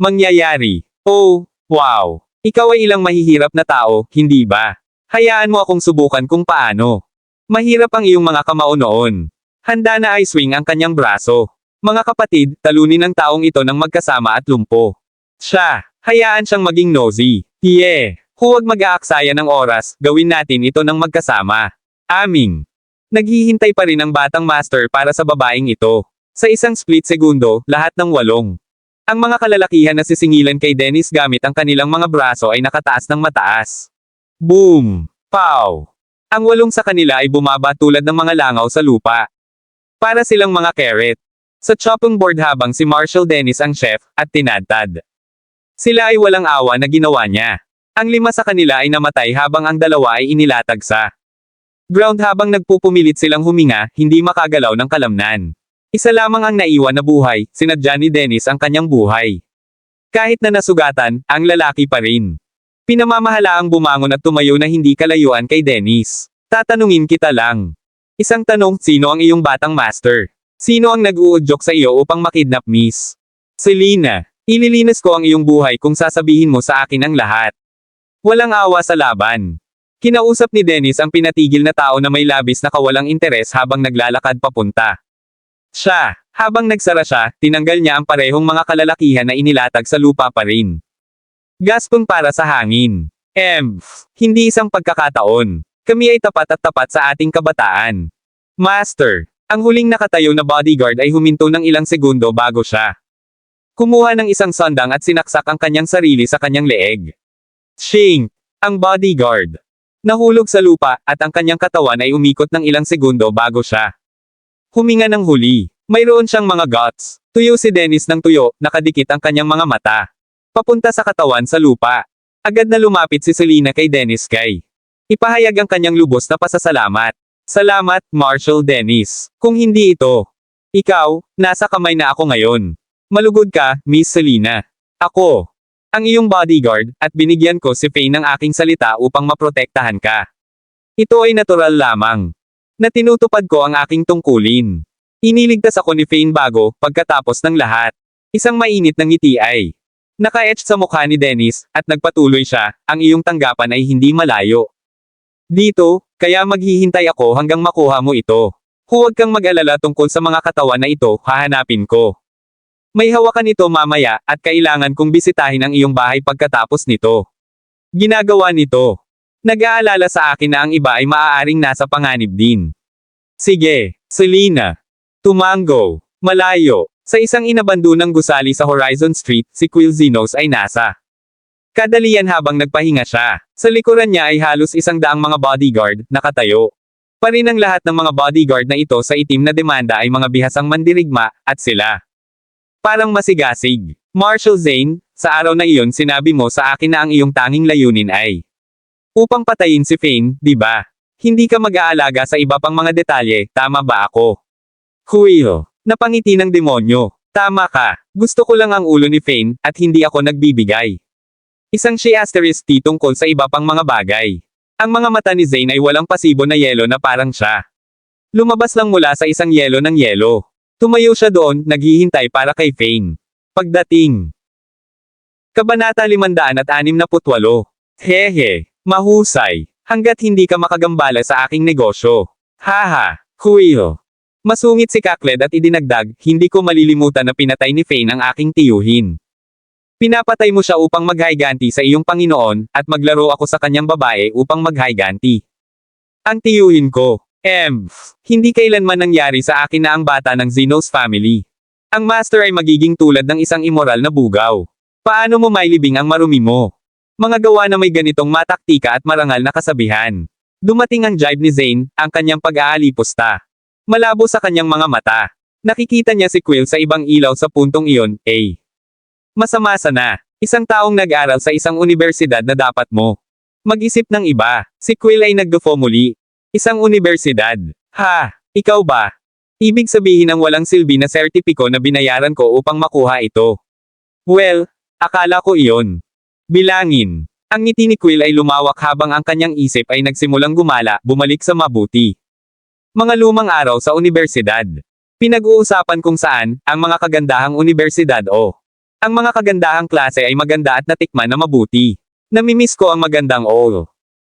mangyayari. Oh, wow. Ikaw ay ilang mahihirap na tao, hindi ba? Hayaan mo akong subukan kung paano. Mahirap ang iyong mga kamao noon. Handa na i-swing ang kanyang braso. Mga kapatid, talunin ang taong ito ng magkasama at lumpo. Siya. Hayaan siyang maging nosy. Huwag mag-aaksaya ng oras, gawin natin ito ng magkasama. Aming. Naghihintay pa rin ang batang master para sa babaeng ito. Sa isang split segundo, lahat ng 8. Ang mga kalalakihan na sisingilan kay Dennis gamit ang kanilang mga braso ay nakataas ng mataas. Boom! Pow! Ang 8 sa kanila ay bumaba tulad ng mga langaw sa lupa. Para silang mga carrot. Sa chopping board habang si Marshall Dennis ang chef, at tinadtad. Sila ay walang awa na ginawa niya. Ang 5 sa kanila ay namatay habang ang 2 ay inilatag sa ground habang nagpupumilit silang huminga, hindi makagalaw ng kalamnan. Isa lamang ang naiwan na buhay, sinadya ni Dennis ang kanyang buhay. Kahit na nasugatan, ang lalaki pa rin. Pinamamahalaang bumangon at tumayo na hindi kalayuan kay Dennis. Tatanungin kita lang. Isang tanong, sino ang iyong batang master? Sino ang nag-uudyok sa iyo upang makidnap Miss Selena? Ililinis ko ang iyong buhay kung sasabihin mo sa akin ang lahat. Walang awa sa laban. Kinausap ni Dennis ang pinatigil na tao na may labis na kawalang interes habang naglalakad papunta Siya, habang nagsara siya, tinanggal niya ang parehong mga kalalakihan na inilatag sa lupa pa rin. Gaspang para sa hangin. Hindi isang pagkakataon. Kami ay tapat at tapat sa ating kabataan. Master, ang huling nakatayo na bodyguard ay huminto ng ilang segundo bago siya kumuha ng isang sandang at sinaksak ang kanyang sarili sa kanyang leeg. Shink! Ang bodyguard nahulog sa lupa at ang kanyang katawan ay umikot ng ilang segundo bago siya huminga ng huli. Mayroon siyang mga guts. Tuyo si Dennis ng tuyo, nakadikit ang kanyang mga mata papunta sa katawan sa lupa. Agad na lumapit si Selena kay Dennis kay ipahayag ang kanyang lubos na pasasalamat. Salamat, Marshal Dennis. Kung hindi ito, ikaw, nasa kamay na ako ngayon. Malugod ka, Miss Selena. Ako ang iyong bodyguard, at binigyan ko si Faye ng aking salita upang maprotektahan ka. Ito ay natural lamang na tinutupad ko ang aking tungkulin. Iniligtas ako ni Faye bago, pagkatapos ng lahat. Isang mainit na ngiti ay naka-etched sa mukha ni Dennis, at nagpatuloy siya, ang iyong tanggapan ay hindi malayo dito, kaya maghihintay ako hanggang makuha mo ito. Huwag kang mag-alala tungkol sa mga katawan na ito, hahanapin ko. May hawakan ito mamaya, at kailangan kong bisitahin ang iyong bahay pagkatapos nito. Ginagawa nito. Nag-aalala sa akin na ang iba ay maaaring nasa panganib din. Sige, Selena. Tumango. Malayo. Sa isang inabandunang gusali sa Horizon Street, si Quill Zenos ay nasa kadalian habang nagpahinga siya. Sa likuran niya ay halos 100 mga bodyguard, nakatayo. Pa rin ang lahat ng mga bodyguard na ito sa itim na demanda ay mga bihasang mandirigma, at sila parang masigasig. Marshal Zane, sa araw na iyon sinabi mo sa akin na ang iyong tanging layunin ay upang patayin si Fane, di ba? Hindi ka mag-aalaga sa iba pang mga detalye, tama ba ako? Quill, napangiti ng demonyo. Tama ka, gusto ko lang ang ulo ni Fane, at hindi ako nagbibigay isang she-asterisk tungkol sa iba pang mga bagay. Ang mga mata ni Zane ay walang pasibo na yelo na parang siya lumabas lang mula sa isang yelo ng yelo. Tumayo siya doon, naghihintay para kay Fane. Pagdating. Kabanata 568. Hehe, mahusay. Hanggat hindi ka makagambala sa aking negosyo. Haha, Quill. Masungit si Cackled at idinagdag, hindi ko malilimutan na pinatay ni Fane ang aking tiyuhin. Pinapatay mo siya upang maghayganti sa iyong Panginoon, at maglaro ako sa kanyang babae upang maghayganti. Ang tiyuhin ko. Hindi kailanman nangyari sa akin na ang bata ng Zenos family. Ang master ay magiging tulad ng isang immoral na bugaw. Paano mo mailibing ang marumi mo? Mga gawa na may ganitong mataktika at marangal na kasabihan. Dumating ang jibe ni Zane, ang kanyang pag-aalipusta. Malabo sa kanyang mga mata. Nakikita niya si Quill sa ibang ilaw sa puntong iyon, Masamasa na. Isang taong nag-aral sa isang universidad na dapat mo mag-isip ng iba. Si Quill ay nag-gufo muli. Isang universidad. Ha, ikaw ba? Ibig sabihin ng walang silbi na sertipiko na binayaran ko upang makuha ito. Well, akala ko iyon. Bilangin. Ang ngiti ni Quill ay lumawak habang ang kanyang isip ay nagsimulang gumala, bumalik sa mabuti. Mga lumang araw sa universidad. Pinag-uusapan kung saan, ang mga kagandahang universidad o ang mga kagandahang klase ay maganda at natikman na mabuti. Namimiss ko ang magandang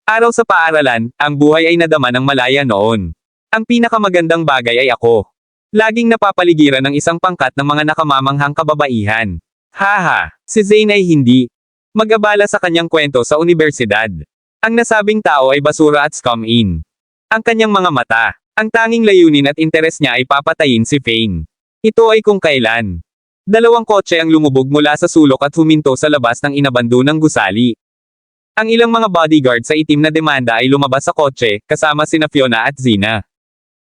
araw sa paaralan, ang buhay ay nadama ng malaya noon. Ang pinakamagandang bagay ay ako. Laging napapaligiran ng isang pangkat ng mga nakamamanghang kababaihan. Haha, si Zane ay hindi mag-abala sa kanyang kwento sa universidad. Ang nasabing tao ay basura at scum in ang kanyang mga mata. Ang tanging layunin at interes niya ay papatayin si Fane. Ito ay kung kailan. 2 kotse ang lumubog mula sa sulok at huminto sa labas ng inabandonang gusali. Ang ilang mga bodyguard sa itim na demanda ay lumabas sa kotse, kasama sina Fiona at Zina.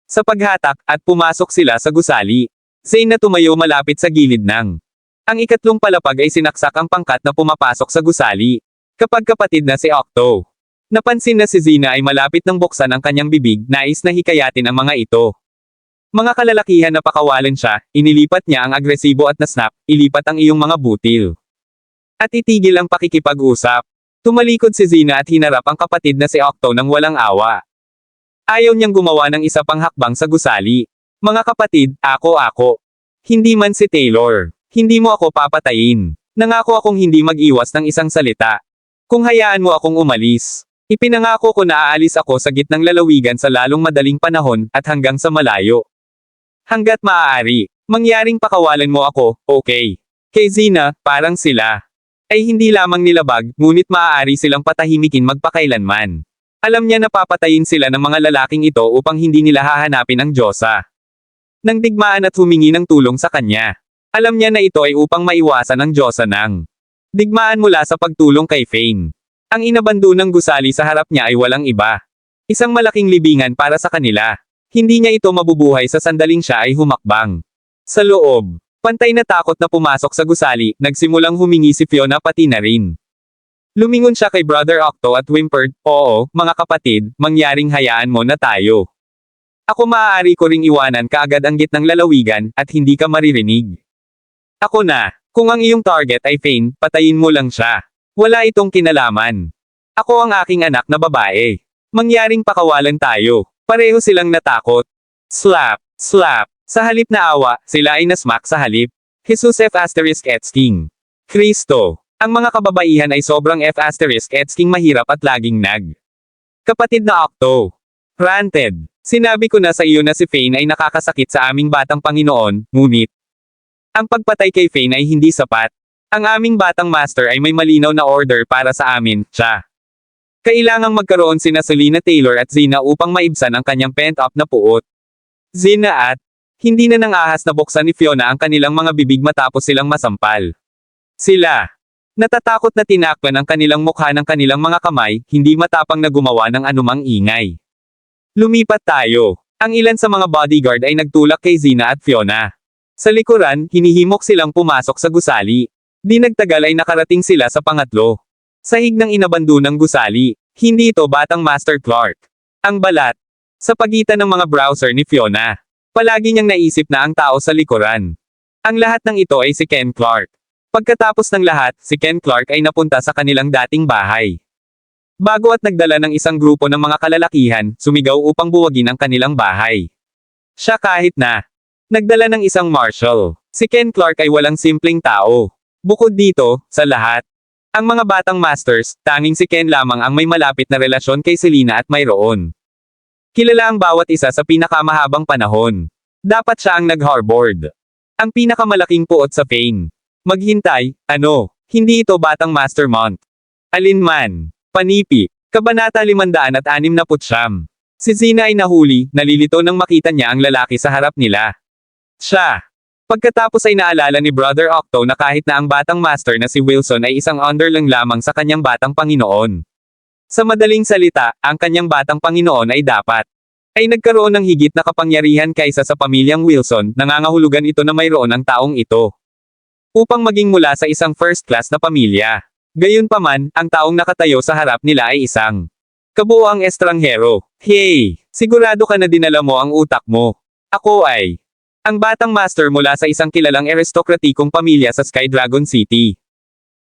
Sa paghatak, at pumasok sila sa gusali. Zane na tumayo malapit sa gilid ng ang ikatlong palapag ay sinaksak ang pangkat na pumapasok sa gusali. Kapag kapatid na si Octo. Napansin na si Zina ay malapit ng buksan ang kanyang bibig, nais na hikayatin ang mga ito. Mga kalalakihan na pakawalan siya, inilipat niya ang agresibo at na-snap, ilipat ang iyong mga butil. At itigil ang pakikipag-usap. Tumalikod si Zina at hinarap ang kapatid na si Octo ng walang awa. Ayaw niyang gumawa ng isa pang hakbang sa gusali. Mga kapatid, ako. Hindi man si Taylor. Hindi mo ako papatayin. Nangako akong hindi mag-iwas ng isang salita. Kung hayaan mo akong umalis. Ipinangako ko na aalis ako sa gitnang lalawigan sa lalong madaling panahon, at hanggang sa malayo. Hanggat maaari, mangyaring pakawalan mo ako, okay? Kay Zina, parang sila ay hindi lamang nilabag, ngunit maaari silang patahimikin magpakailanman. Alam niya na papatayin sila ng mga lalaking ito upang hindi nila hahanapin ang Diyosa. Nang digmaan at humingi ng tulong sa kanya. Alam niya na ito ay upang maiwasan ang Diyosa ng digmaan mula sa pagtulong kay Fane. Ang inabando ng gusali sa harap niya ay walang iba. Isang malaking libingan para sa kanila. Hindi niya ito mabubuhay sa sandaling siya ay humakbang. Sa loob, pantay na takot na pumasok sa gusali, nagsimulang humingi si Fiona pati na rin. Lumingon siya kay Brother Octo at whimpered, "Oo, mga kapatid, mangyaring hayaan mo na tayo. Ako maaari ko ring iwanan kaagad ang gitnang lalawigan, at hindi ka maririnig. Ako na, kung ang iyong target ay Fane, patayin mo lang siya. Wala itong kinalaman. Ako ang aking anak na babae. Mangyaring pakawalan tayo." Pareho silang natakot. Slap, slap. Sa halip na awa, sila ay nasmack sa halip. Jesus F*** King. Kristo. Ang mga kababaihan ay sobrang F*** King mahirap at laging nag. Kapatid na Octo. Ranted. Sinabi ko na sa iyo na si Fane ay nakakasakit sa aming batang Panginoon, ngunit ang pagpatay kay Fane ay hindi sapat. Ang aming batang master ay may malinaw na order para sa amin, siya. Kailangang magkaroon sina Selena Taylor at Zina upang maibsan ang kanyang pent-up na puot. Zina at hindi na nang ahas na buksan ni Fiona ang kanilang mga bibig matapos silang masampal. Sila. Natatakot na tinakpan ang kanilang mukha ng kanilang mga kamay, hindi matapang na gumawa ng anumang ingay. Lumipat tayo. Ang ilan sa mga bodyguard ay nagtulak kay Zina at Fiona. Sa likuran, hinihimok silang pumasok sa gusali. Di nagtagal ay nakarating sila sa pangatlo. Sahig ng inabando ng gusali. Hindi ito batang Master Clark. Ang balat. Sa pagitan ng mga browser ni Fiona. Palagi niyang naisip na ang tao sa likuran. Ang lahat ng ito ay si Ken Clark. Pagkatapos ng lahat, si Ken Clark ay napunta sa kanilang dating bahay. Bago at nagdala ng isang grupo ng mga kalalakihan, sumigaw upang buwagin ang kanilang bahay. Siya kahit na nagdala ng isang marshal. Si Ken Clark ay walang simpleng tao. Bukod dito, sa lahat, ang mga batang masters, tanging si Ken lamang ang may malapit na relasyon kay Selena at mayroon. Kilala ang bawat isa sa pinakamahabang panahon. Dapat siya ang nag-harbord. Ang pinakamalaking puot sa Fane. Maghintay, hindi ito batang Master Mount. Alinman. Panipi. Kabanata 569. Si Zina ay nahuli, nalilito nang makita niya ang lalaki sa harap nila. Siya. Pagkatapos ay naalala ni Brother Octo na kahit na ang batang master na si Wilson ay isang underling lamang sa kanyang batang Panginoon. Sa madaling salita, ang kanyang batang Panginoon ay dapat ay nagkaroon ng higit na kapangyarihan kaysa sa pamilyang Wilson, nangangahulugan ito na mayroon ang taong ito. Upang maging mula sa isang first class na pamilya. Gayunpaman, ang taong nakatayo sa harap nila ay isang kabuoang estranghero. Hey! Sigurado ka na dinala mo ang utak mo. Ako ay ang batang master mula sa isang kilalang aristokratikong pamilya sa Sky Dragon City.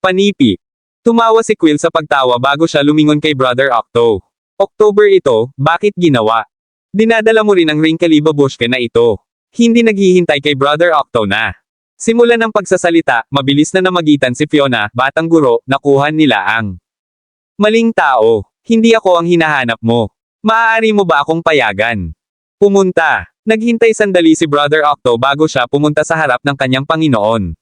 Panipi. Tumawa si Quill sa pagtawa bago siya lumingon kay Brother Octo. October ito, bakit ginawa? Dinadala mo rin ang wrinkly babushka na ito. Hindi naghihintay kay Brother Octo na. Simulan ng pagsasalita, mabilis na namagitan si Fiona, batang guro, nakuhan nila ang maling tao. Hindi ako ang hinahanap mo. Maaari mo ba akong payagan? Pumunta. Naghintay sandali si Brother Octo bago siya pumunta sa harap ng kanyang Panginoon.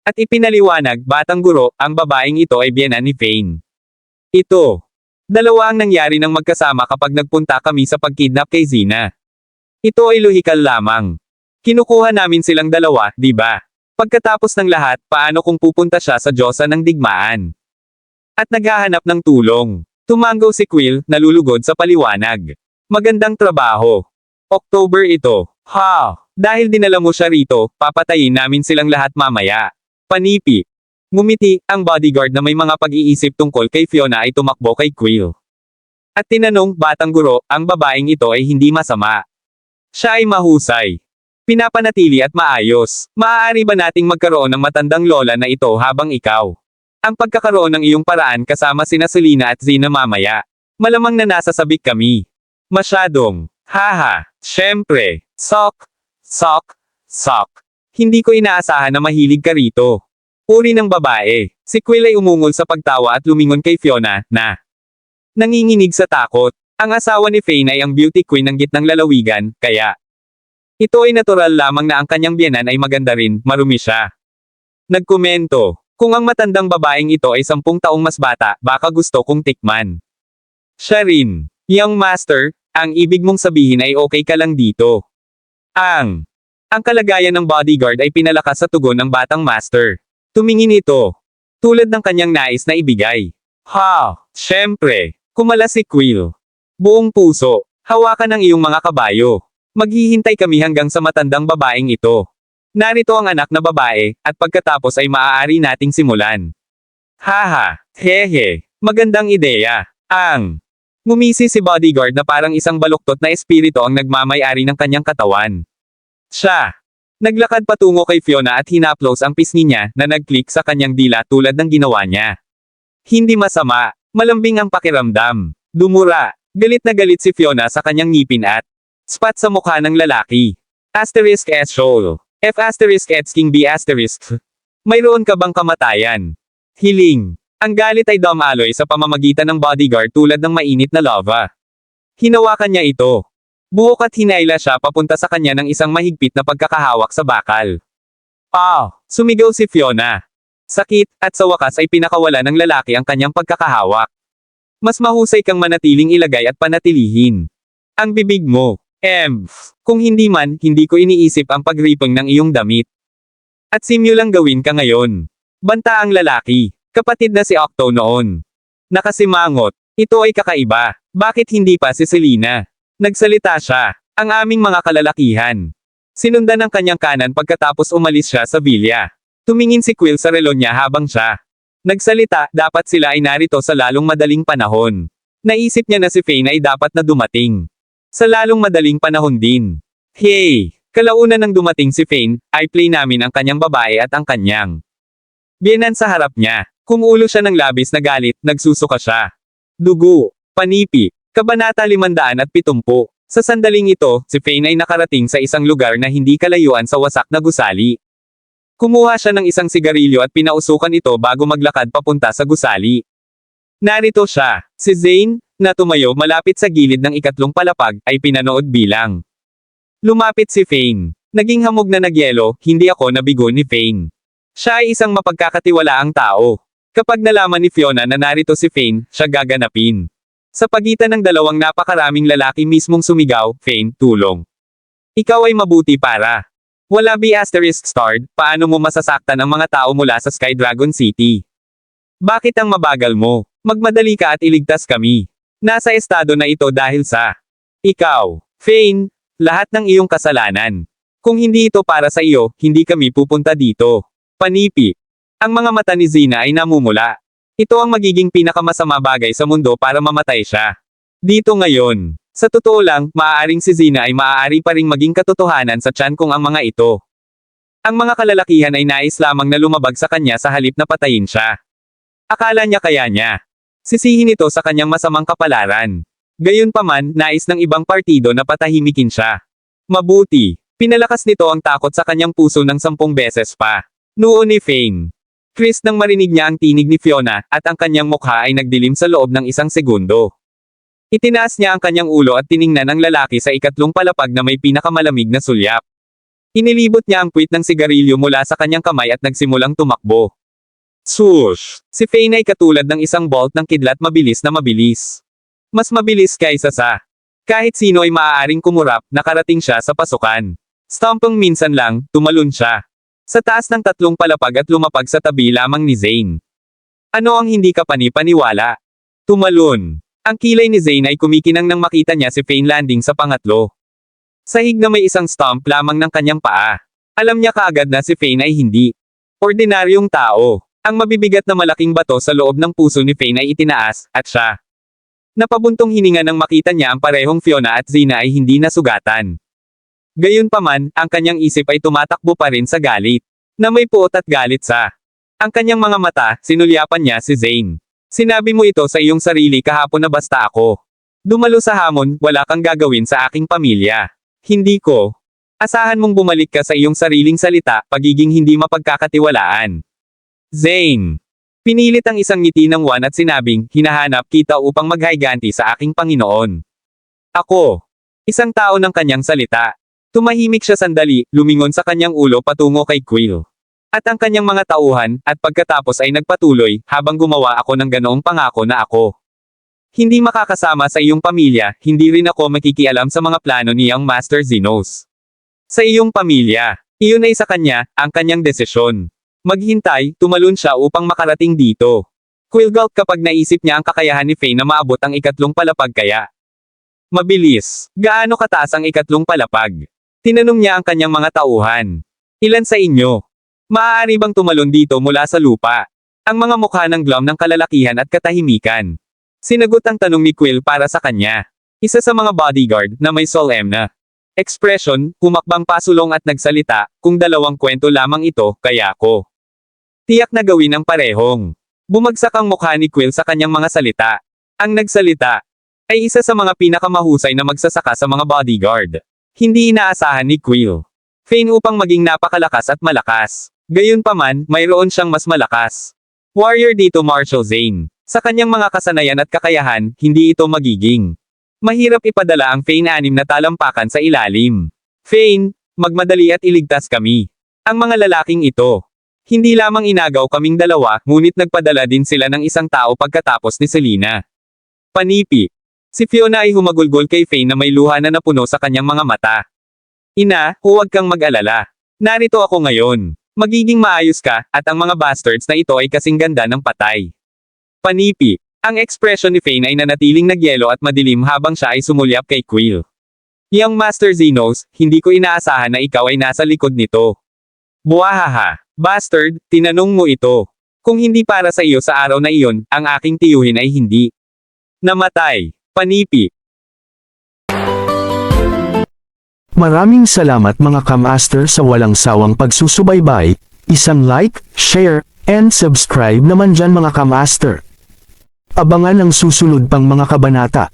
At ipinaliwanag, batang guro, ang babaeng ito ay biyena ni Fane. Ito. Dalawa ang nangyari ng magkasama kapag nagpunta kami sa pagkidnap kay Zina. Ito ay lohikal lamang. Kinukuha namin silang dalawa, di ba? Pagkatapos ng lahat, paano kung pupunta siya sa Diyosa ng digmaan? At naghahanap ng tulong. Tumanggaw si Quill, nalulugod sa paliwanag. Magandang trabaho. October ito. Ha! Dahil dinala mo siya rito, papatayin namin silang lahat mamaya. Panipi. Ngumiti, ang bodyguard na may mga pag-iisip tungkol kay Fiona ay tumakbo kay Quill. At tinanong, batang guro, ang babaeng ito ay hindi masama. Siya ay mahusay. Pinapanatili at maayos. Maaari ba nating magkaroon ng matandang lola na ito habang ikaw? Ang pagkakaroon ng iyong paraan kasama sina Selena at Zina mamaya. Malamang na nasa sabik kami. Masyadong. Haha. Syempre. Sok. Hindi ko inaasahan na mahilig ka rito. Uri ng babae. Si Quill ay umungol sa pagtawa at lumingon kay Fiona, na nanginginig sa takot. Ang asawa ni Fane ay ang beauty queen ng gitnang lalawigan, kaya Ito ay natural lamang na ang kanyang biyenan ay maganda rin, marumi siya. Nagkomento, kung ang matandang babaeng ito ay 10 taong mas bata, baka gusto kong tikman. Siya rin, young master, ang ibig mong sabihin ay okay ka lang dito. Ang kalagayan ng bodyguard ay pinalakas sa tugon ng batang master. Tumingin ito. Tulad ng kanyang nais na ibigay. Siyempre, kumala si Quill. Buong puso, hawakan ang iyong mga kabayo. Maghihintay kami hanggang sa matandang babaeng ito. Narito ang anak na babae, at pagkatapos ay maaari nating simulan. Hehe, magandang ideya. Ngumisi si bodyguard na parang isang baluktot na espiritu ang nagmamay-ari ng kanyang katawan. Siya. Naglakad patungo kay Fiona at hinaplos ang pisngi niya na nag-click sa kanyang dila tulad ng ginawa niya. Hindi masama, malambing ang pakiramdam. Dumura. Galit na galit si Fiona sa kanyang ngipin at spot sa mukha ng lalaki. Asterisk S shoal. F asterisk King B asterisk. Mayroon ka bang kamatayan? Hiling. Ang galit ay dumaloy sa pamamagitan ng bodyguard tulad ng mainit na lava. Hinawakan niya ito. Buhok at hinayla siya papunta sa kanya ng isang mahigpit na pagkakahawak sa bakal. Sumigaw si Fiona. Sakit, at sa wakas ay pinakawala ng lalaki ang kanyang pagkakahawak. Mas mahusay kang manatiling ilagay at panatilihin. Ang bibig mo. Kung hindi man, hindi ko iniisip ang pagripeng ng iyong damit. At simyo lang gawin ka ngayon. Banta ang lalaki. Kapatid na si Octo noon. Nakasimangot. Ito ay kakaiba. Bakit hindi pa si Selena? Nagsalita siya. Ang aming mga kalalakihan. Sinundan ng kanyang kanan pagkatapos umalis siya sa villa. Tumingin si Quill sa relo niya habang siya nagsalita, dapat sila ay narito sa lalong madaling panahon. Naisip niya na si Fane ay dapat na dumating. Sa lalong madaling panahon din. Hey! Kalaunan nang dumating si Fane, ay play namin ang kanyang babae at ang kanyang biyenan sa harap niya. Kumulo siya ng labis na galit, nagsusuka siya. Dugo. Panipi. Kabanata 570. Sa sandaling ito, si Fane ay nakarating sa isang lugar na hindi kalayuan sa wasak na gusali. Kumuha siya ng isang sigarilyo at pinausukan ito bago maglakad papunta sa gusali. Narito siya, si Zane, na tumayo malapit sa gilid ng ikatlong palapag, ay pinanood bilang. Lumapit si Fane. Naging hamog na nagyelo, hindi ako nabigo ni Fane. Siya ay isang mapagkakatiwalaang tao. Kapag nalaman ni Fiona na narito si Fane, siya gaganapin. Sa pagitan ng dalawang napakaraming lalaki mismong sumigaw, Fane, tulong. Ikaw ay mabuti para. Wala B asterisk starred, paano mo masasaktan ang mga tao mula sa Sky Dragon City? Bakit ang mabagal mo? Magmadali ka at iligtas kami. Nasa estado na ito dahil sa ikaw, Fane, lahat ng iyong kasalanan. Kung hindi ito para sa iyo, hindi kami pupunta dito. Panipi. Ang mga mata ni Zina ay namumula. Ito ang magiging pinakamasama bagay sa mundo para mamatay siya. Dito ngayon. Sa totoo lang, maaaring si Zina ay maaari pa ring maging katotohanan sa tiyan kung ang mga ito. Ang mga kalalakihan ay nais lamang na lumabag sa kanya sa halip na patayin siya. Akala niya kaya niya. Sisihin ito sa kanyang masamang kapalaran. Gayunpaman, nais ng ibang partido na patahimikin siya. Mabuti. Pinalakas nito ang takot sa kanyang puso ng 10 beses pa. Noon ni Fane. Chris nang marinig niya ang tinig ni Fiona, at ang kanyang mukha ay nagdilim sa loob ng 1 segundo. Itinaas niya ang kanyang ulo at tiningnan ang lalaki sa ikatlong palapag na may pinakamalamig na sulyap. Inilibot niya ang puwit ng sigarilyo mula sa kanyang kamay at nagsimulang tumakbo. Swoosh! Si Fane ay katulad ng isang bolt ng kidlat mabilis na mabilis. Mas mabilis kaysa sa kahit sino ay maaaring kumurap, nakarating siya sa pasukan. Stompang minsan lang, tumalon siya. Sa taas ng 3 palapag at lumapag sa tabi lamang ni Zane. Ano ang hindi ka panipaniwala? Tumalon. Ang kilay ni Zane ay kumikinang nang makita niya si Fane landing sa pangatlo. Sahig na may isang stomp lamang ng kanyang paa. Alam niya kaagad na si Fane ay hindi ordinaryong tao. Ang mabibigat na malaking bato sa loob ng puso ni Fane ay itinaas, at siya napabuntong hininga nang makita niya ang parehong Fiona at Zina ay hindi nasugatan. Gayunpaman, ang kanyang isip ay tumatakbo pa rin sa galit. Na may puot at galit sa ang kanyang mga mata, sinulyapan niya si Zane. Sinabi mo ito sa iyong sarili kahapon na basta ako dumalo sa hamon, wala kang gagawin sa aking pamilya. Hindi ko asahan mong bumalik ka sa iyong sariling salita, pagiging hindi mapagkakatiwalaan. Zane. Pinilit ang isang ngiti ng Juan at sinabing, hinahanap kita upang maghayganti sa aking Panginoon. Ako. Isang tao ng kanyang salita. Tumahimik siya sandali, lumingon sa kanyang ulo patungo kay Quill. At ang kanyang mga tauhan, at pagkatapos ay nagpatuloy, habang gumawa ako ng ganoong pangako na ako. Hindi makakasama sa iyong pamilya, hindi rin ako makikialam sa mga plano ni Young Master Zenos. Sa iyong pamilya, iyon ay sa kanya, ang kanyang desisyon. Maghintay, tumalon siya upang makarating dito. Quill gulped kapag naisip niya ang kakayahan ni Faye na maabot ang ikatlong palapag kaya. Mabilis. Gaano kataas ang ikatlong palapag? Tinanong niya ang kanyang mga tauhan. Ilan sa inyo? Maaari bang tumalon dito mula sa lupa? Ang mga mukha ng glum ng kalalakihan at katahimikan. Sinagot ang tanong ni Quill para sa kanya. Isa sa mga bodyguard na may solemn na expression, humakbang pasulong at nagsalita, kung dalawang kwento lamang ito, kaya ko. Tiyak na gawin ang parehong. Bumagsak ang mukha ni Quill sa kanyang mga salita. Ang nagsalita ay isa sa mga pinakamahusay na magsasaka sa mga bodyguard. Hindi inaasahan ni Quill. Fane upang maging napakalakas at malakas. Gayunpaman, mayroon siyang mas malakas. Warrior dito Marshal Zane. Sa kanyang mga kasanayan at kakayahan, hindi ito magiging mahirap ipadala ang Fane 6 na talampakan sa ilalim. Fane, magmadali at iligtas kami. Ang mga lalaking ito. Hindi lamang inagaw kaming dalawa, ngunit nagpadala din sila ng isang tao pagkatapos ni Selina. Panipi. Si Fiona ay humagulgol kay Fane na may luha na napuno sa kanyang mga mata. Ina, huwag kang mag-alala. Narito ako ngayon. Magiging maayos ka, at ang mga bastards na ito ay kasing ganda ng patay. Panipi. Ang ekspresyon ni Fane ay nanatiling nagyelo at madilim habang siya ay sumulyap kay Quill. Young Master Zenos, hindi ko inaasahan na ikaw ay nasa likod nito. Buwahaha. Bastard, tinanong mo ito. Kung hindi para sa iyo sa araw na iyon, ang aking tiyuhin ay hindi namatay. Panipi. Maraming salamat mga ka-master sa walang sawang pagsusubaybay, isang like, share, and subscribe naman dyan mga ka-master. Abangan ang susunod pang mga kabanata.